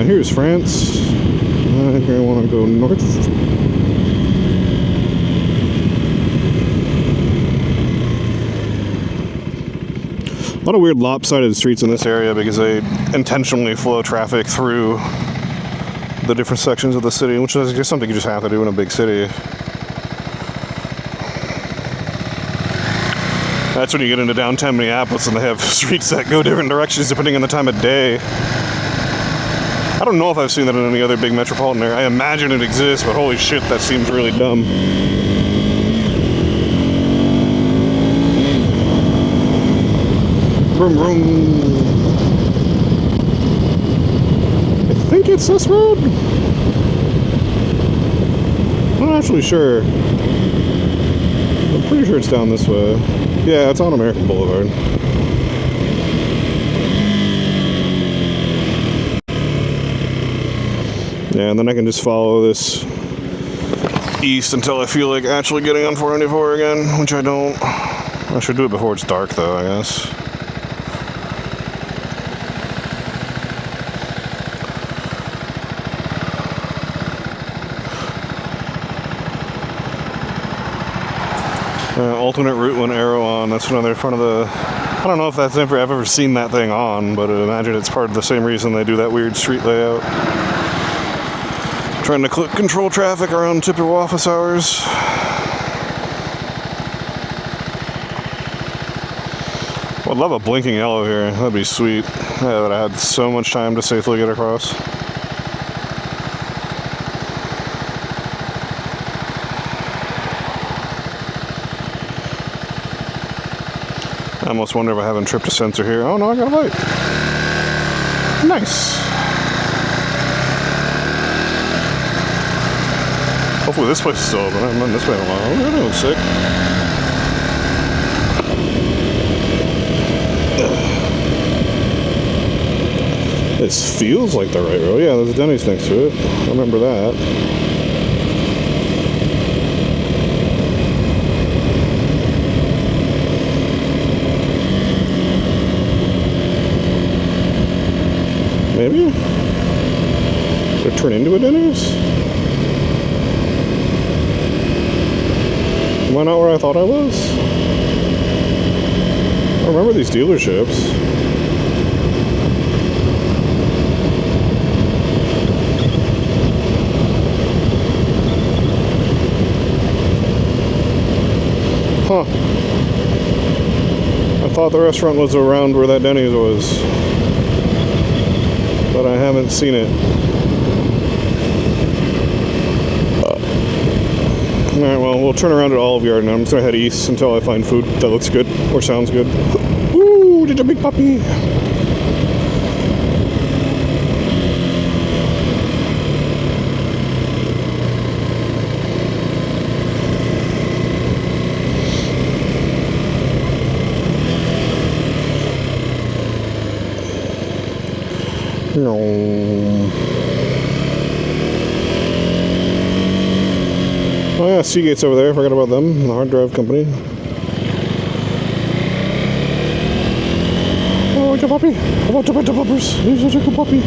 Here's France. I think I want to go north. A lot of weird lopsided streets in this area because they intentionally flow traffic through the different sections of the city, which is just something you just have to do in a big city. That's when you get into downtown Minneapolis and they have streets that go different directions depending on the time of day. I don't know if I've seen that in any other big metropolitan area. I imagine it exists, but holy shit, that seems really dumb. Vroom, vroom. I think it's this road. I'm not actually sure. I'm pretty sure it's down this way. Yeah, it's on American Boulevard. Yeah, and then I can just follow this east until I feel like actually getting on 494 again, which I don't. I should do it before it's dark, though, I guess. Alternate route when arrow on. That's another front of the. I don't know if that's ever. I've ever seen that thing on, but I imagine it's part of the same reason they do that weird street layout. Trying to control traffic around typical office hours. I'd love a blinking yellow here. That'd be sweet. Yeah, but I had so much time to safely get across. I almost wonder if I haven't tripped a sensor here. Oh no, I got a light. Nice. Hopefully this place is still open. I haven't been this way in a while. Oh, that looks sick. This feels like the right road. Yeah, there's a Denny's next to it. I remember that. Maybe? Did it turn into a Denny's? Am I not where I thought I was? I remember these dealerships. Huh. I thought the restaurant was around where that Denny's was, but I haven't seen it. Alright, well, we'll turn around at Olive Garden. I'm just gonna head east until I find food that looks good or sounds good. Ooh, did a big puppy! No. Oh yeah, Seagate's over there. Forgot about them. The hard drive company. Oh, it's a puppy. I want to pet the puppers. He's such a good puppy.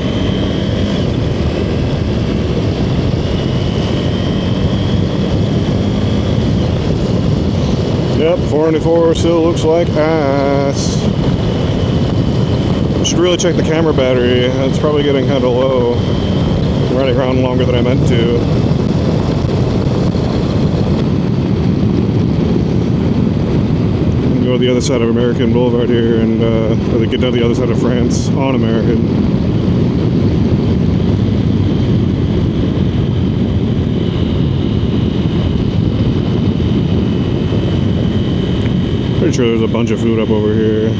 Yep, 494 still looks like ass. Should really check the camera battery. It's probably getting kind of low. I'm running around longer than I meant to. Go to the other side of American Boulevard here and get down the other side of France on American. Pretty sure there's a bunch of food up over here.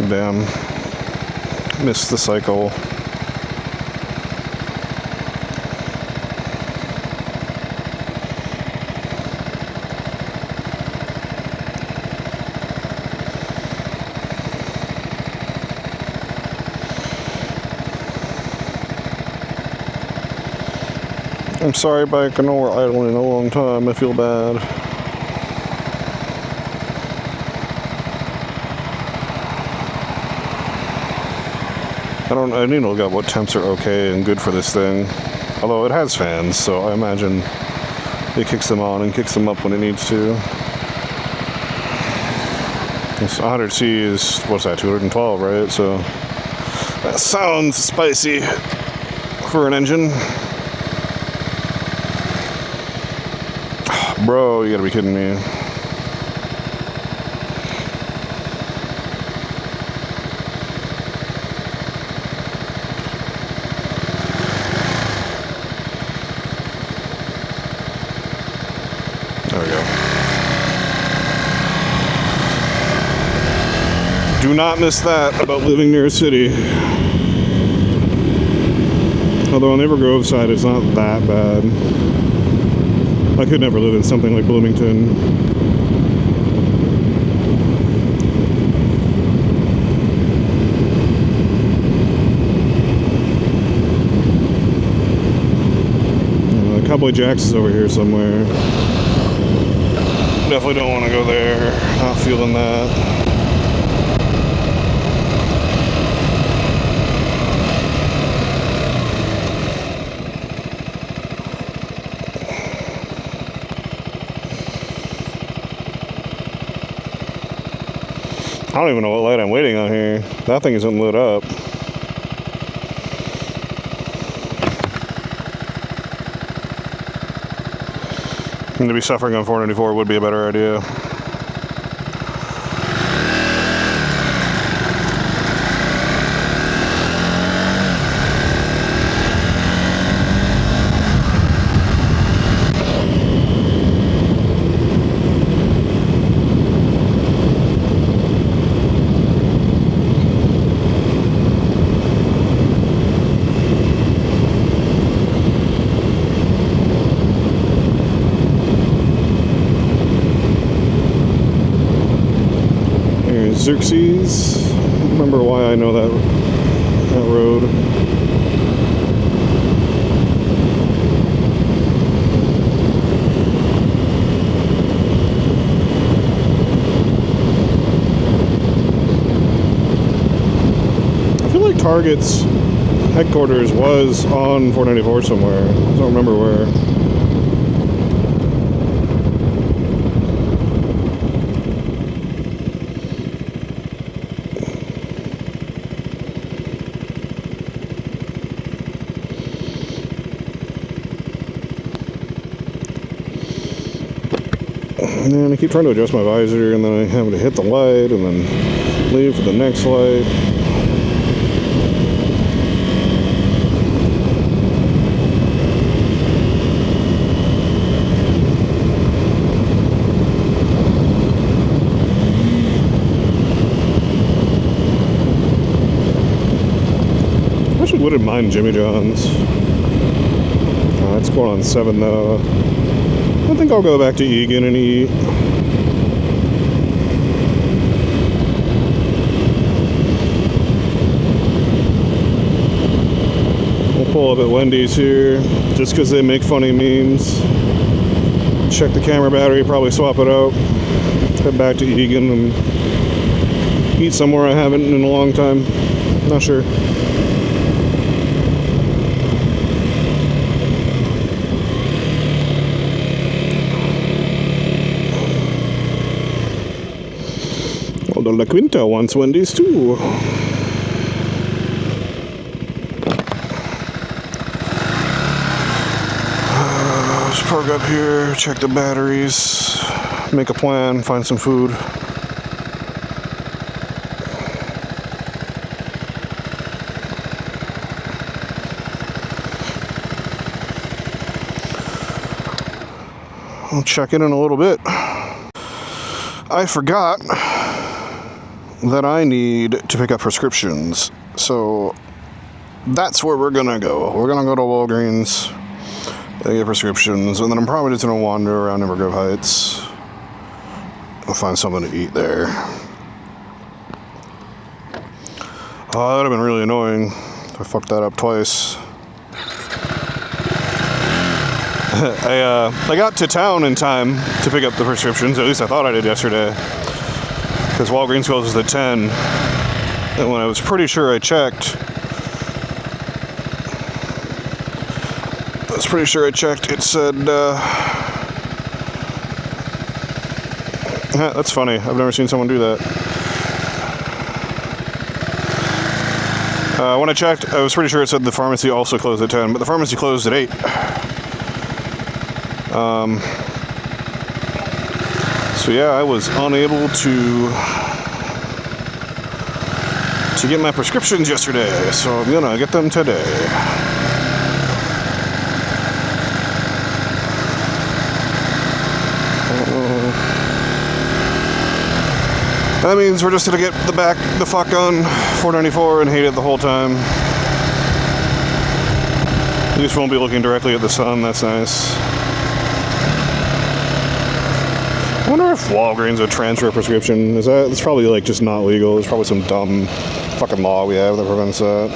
Damn. Missed the cycle. I'm sorry, bike. I know we're idling a long time. I feel bad. I need to look at what temps are okay and good for this thing. Although it has fans, so I imagine it kicks them on and kicks them up when it needs to. This 100C is, what's that, 212, right? So that sounds spicy for an engine. Bro, you gotta be kidding me. There we go. Do not miss that about living near a city. Although on the Evergrove side, it's not that bad. I could never live in something like Bloomington. Cowboy Jack's is over here somewhere. Definitely don't want to go there. Not feeling that. I don't even know what light I'm waiting on here. That thing isn't lit up. And to be suffering on 494 would be a better idea. Xerxes. I don't remember why I know that road. I feel like Target's headquarters was on 494 somewhere. I don't remember where. And I keep trying to adjust my visor, and then I have to hit the light, and then leave for the next light. I actually wouldn't mind Jimmy John's. It's going on 7 though. I think I'll go back to Egan and eat. We'll pull up at Wendy's here, just because they make funny memes. Check the camera battery, probably swap it out. Head back to Egan and eat somewhere I haven't in a long time. Not sure. Although La Quinta wants Wendy's too. Just park up here, check the batteries, make a plan, find some food. I'll check in a little bit. I forgot that I need to pick up prescriptions, so that's where we're gonna go. We're gonna go to Walgreens and get prescriptions, and then I'm probably just gonna wander around Evergrove Heights. I'll find something to eat there. Oh, that would have been really annoying. I fucked that up twice. I got to town in time to pick up the prescriptions, at least I thought I did yesterday, because Walgreens closes at 10, and when I was pretty sure I checked, it said, that's funny, I've never seen someone do that. When I checked, I was pretty sure it said the pharmacy also closed at 10, but the pharmacy closed at 8. So yeah, I was unable to get my prescriptions yesterday, so I'm gonna get them today. That means we're just gonna get the fuck on 494 and hate it the whole time. At least won't be looking directly at the sun, that's nice. I wonder if Walgreens would transfer a prescription. It's probably like just not legal. There's probably some dumb fucking law we have that prevents that.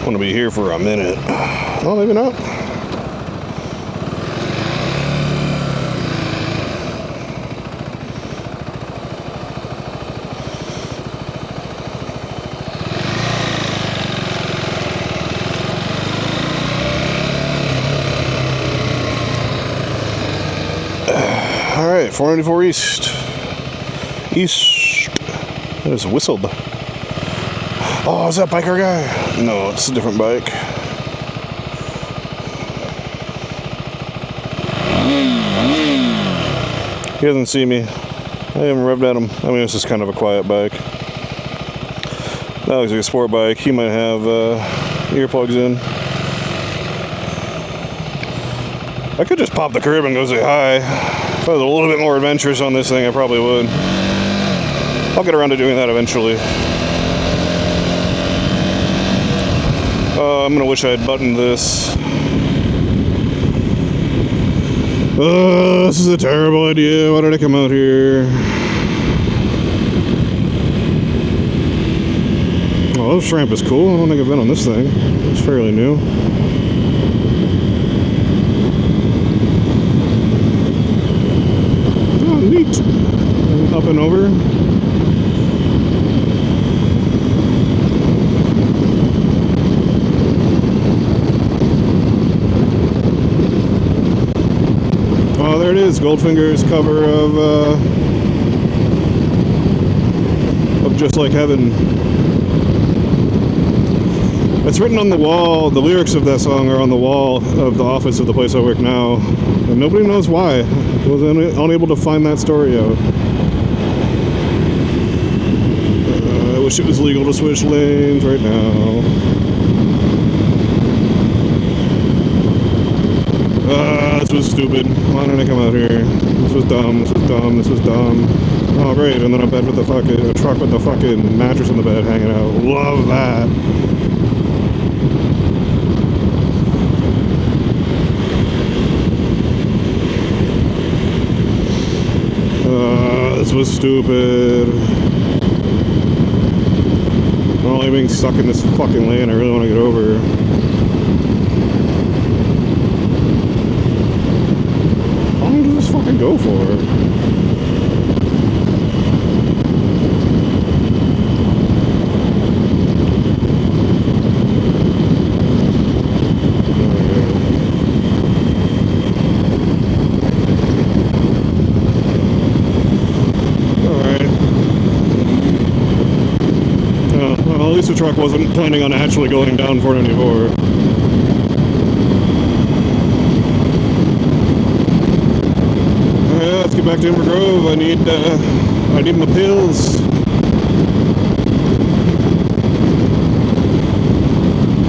want to be here for a minute. Well, maybe not. All right, 494 East. That is whistled. Oh, is that biker guy? No, it's a different bike. He doesn't see me. I haven't revved at him. I mean, this is kind of a quiet bike. That looks like a sport bike. He might have earplugs in. I could just pop the curb and go say hi. If I was a little bit more adventurous on this thing, I probably would. I'll get around to doing that eventually. I'm gonna wish I had buttoned this. This is a terrible idea. Why did I come out here? Oh, this ramp is cool. I don't think I've been on this thing. It's fairly new. Oh, neat. Up and over. Oh, there it is, Goldfinger's cover of Just Like Heaven. It's written on the wall. The lyrics of that song are on the wall of the office of the place I work now, and nobody knows why. I was unable to find that story out. I wish it was legal to switch lanes right now. This was stupid. Why didn't I come out here? This was dumb, this was dumb, this was dumb. Oh great, and then a bed with the fucking, a truck with the fucking mattress in the bed hanging out. Love that. This was stupid. I'm only being stuck in this fucking lane I really want to get over. Fucking go for it. Alright. Well, at least the truck wasn't planning on actually going down 494. Let's get back to Inver Grove. I need my pills.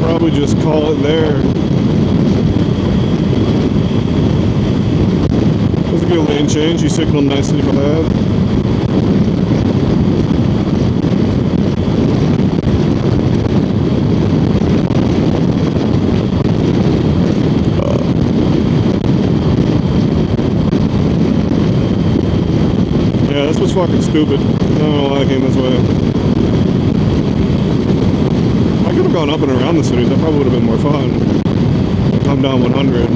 Probably just call it there. That was a good lane change. He signaled nicely for that. Yeah, this was fucking stupid. I don't know why I came this way. I could have gone up and around the city. That probably would have been more fun. Come down 100.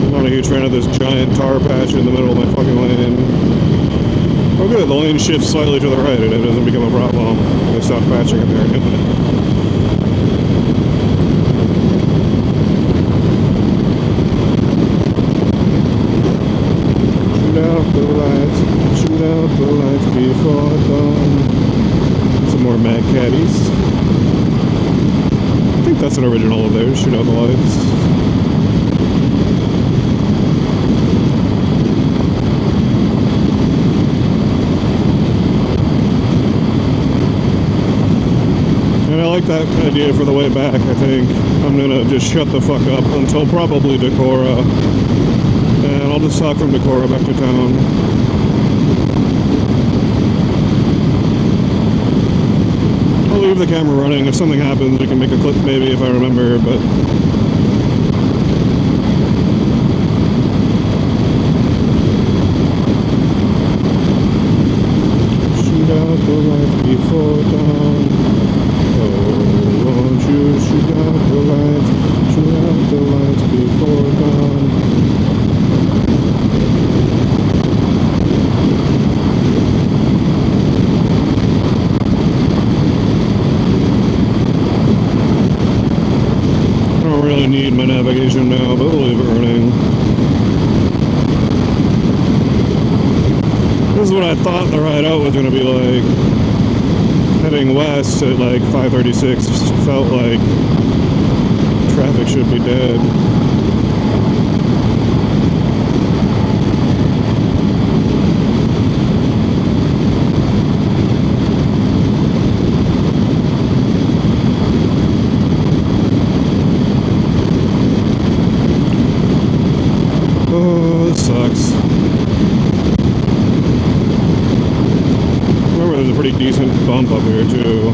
I'm not a huge fan of this giant tar patch in the middle of my fucking lane. Oh good, the lane shifts slightly to the right and it doesn't become a problem. They stop patching it there anyway. Shoot out the lights before dawn. Some more Mad Caddies. I think that's an original of theirs, shoot out the lights. And I like that idea for the way back. I think I'm gonna just shut the fuck up until probably Decorah. And I'll just talk from Decorah back to town. I'll leave the camera running. If something happens, we can make a clip maybe if I remember, but... Shoot out the lights before dawn. Oh, won't you shoot out the lights? Shoot out the lights before dawn. Really need my navigation now, but we'll leave it running. This is what I thought the ride out was going to be like. Heading west at like 5:36 felt like traffic should be dead. Oh, this sucks. Remember, there's a pretty decent bump up here, too.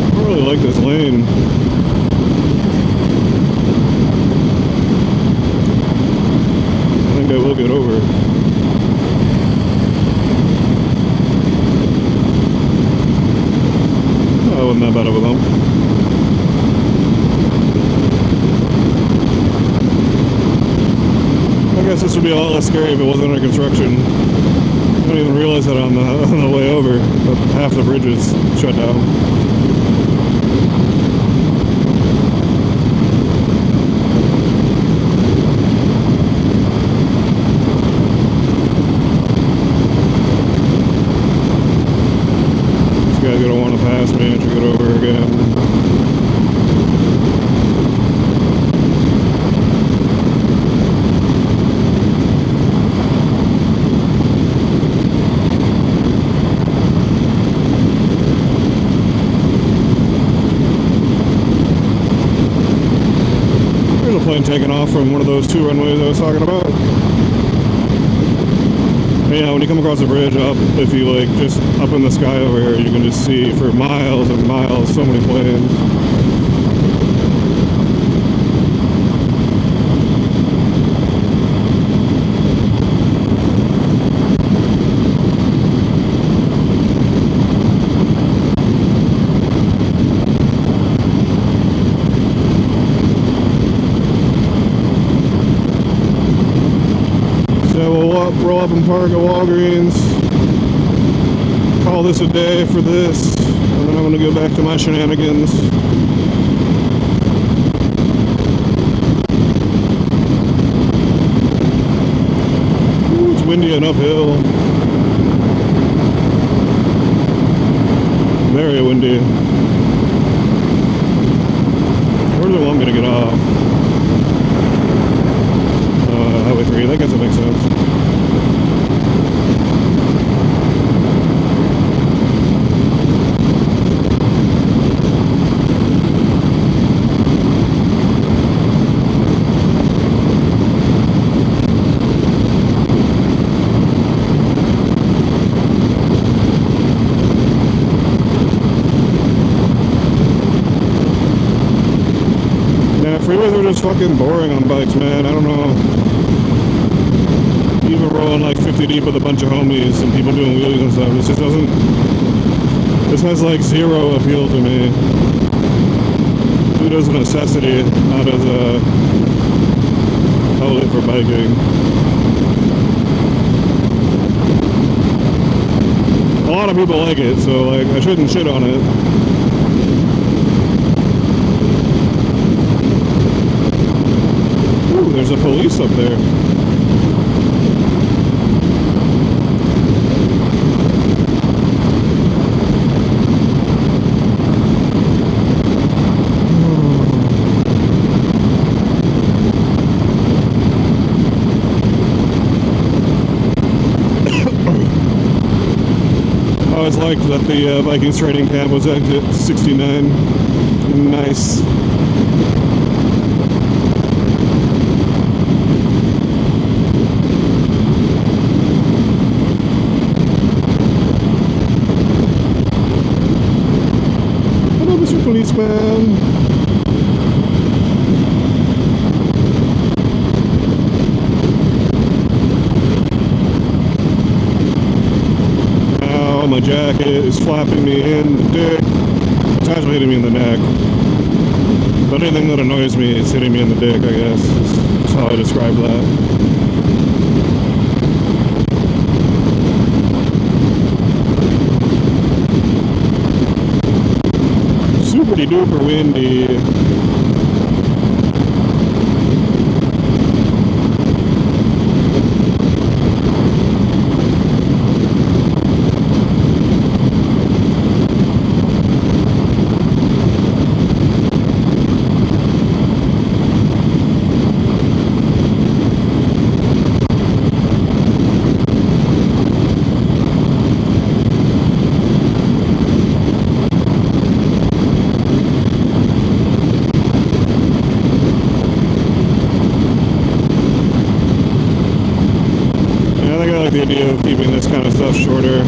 I don't really like this lane. I think I will get over. Oh, that wasn't that bad of a bump. I guess this would be a lot less scary if it wasn't under construction. I didn't even realize that on the way over, but half the bridge is shut down. These guys are gonna want to pass me to get over again. Plane taking off from one of those two runways I was talking about. And yeah, when you come across the bridge up, if you like just up in the sky over here, you can just see for miles and miles so many planes. Roll up and park at Walgreens, call this a day for this, and then I'm going to go back to my shenanigans. Ooh, it's windy and uphill. Very windy. Where do they want me to get off? Highway 3, I guess that makes sense. Freeways are just fucking boring on bikes, man. I don't know. Even rolling like 50 deep with a bunch of homies and people doing wheelies and stuff, this just doesn't... This has like zero appeal to me. Food as a necessity, not as a outlet for biking. A lot of people like it, so like I shouldn't shit on it. There's a police up there. I always liked that the Vikings training camp was exit 69. Nice. Mr. Policeman. Now my jacket is flapping me in the dick. It's actually hitting me in the neck. But anything that annoys me is hitting me in the dick, I guess. That's how I describe that. Super duper windy. The idea of keeping this kind of stuff shorter.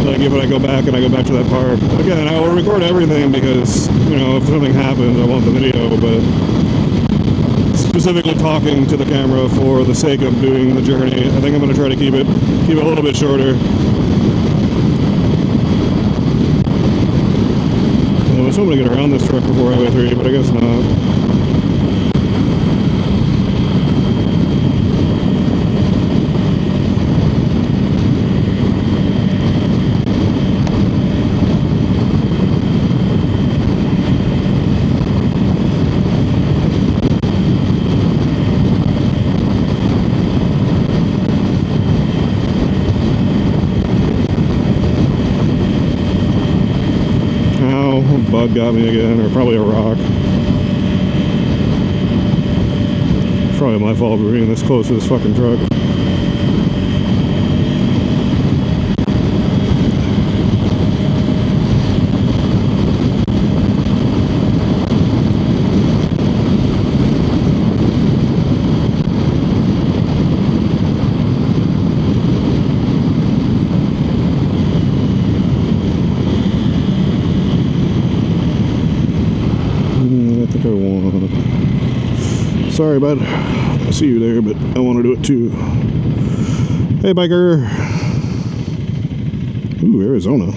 Like if I go back and I go back to that park, again, I will record everything because, you know, if something happens, I want the video, but specifically talking to the camera for the sake of doing the journey, I think I'm going to try to keep it a little bit shorter. I was hoping to get around this truck before Highway 3, but I guess not. Bug got me again, or probably a rock. It's probably my fault for being this close to this fucking truck. Sorry, bud. I see you there, but I want to do it too. Hey, biker. Ooh, Arizona.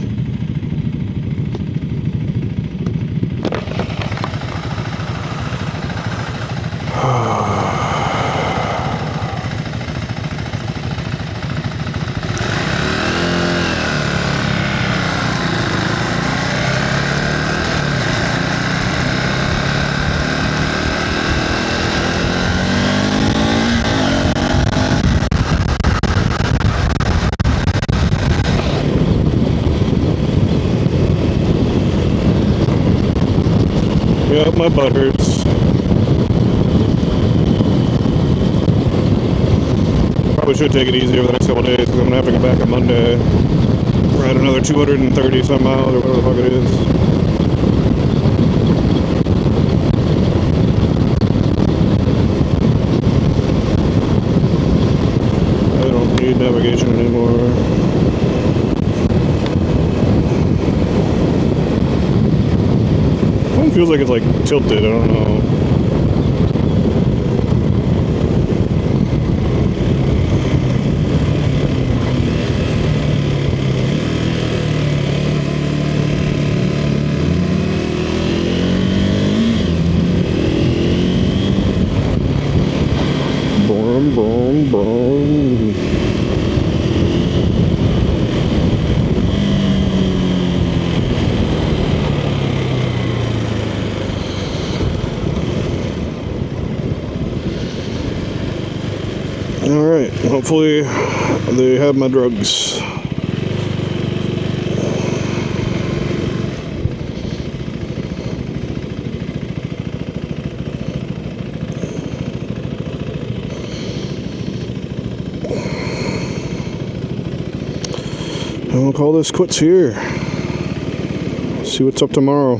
Yep, my butt hurts. Probably should take it easy over the next couple days because I'm going to have to go back on Monday. Ride another 230 some miles or whatever the fuck it is. I don't need navigation anymore. Feels like it's like tilted, I don't know. Boom, boom, boom. Alright, hopefully they have my drugs. And we'll call this quits here. See what's up tomorrow.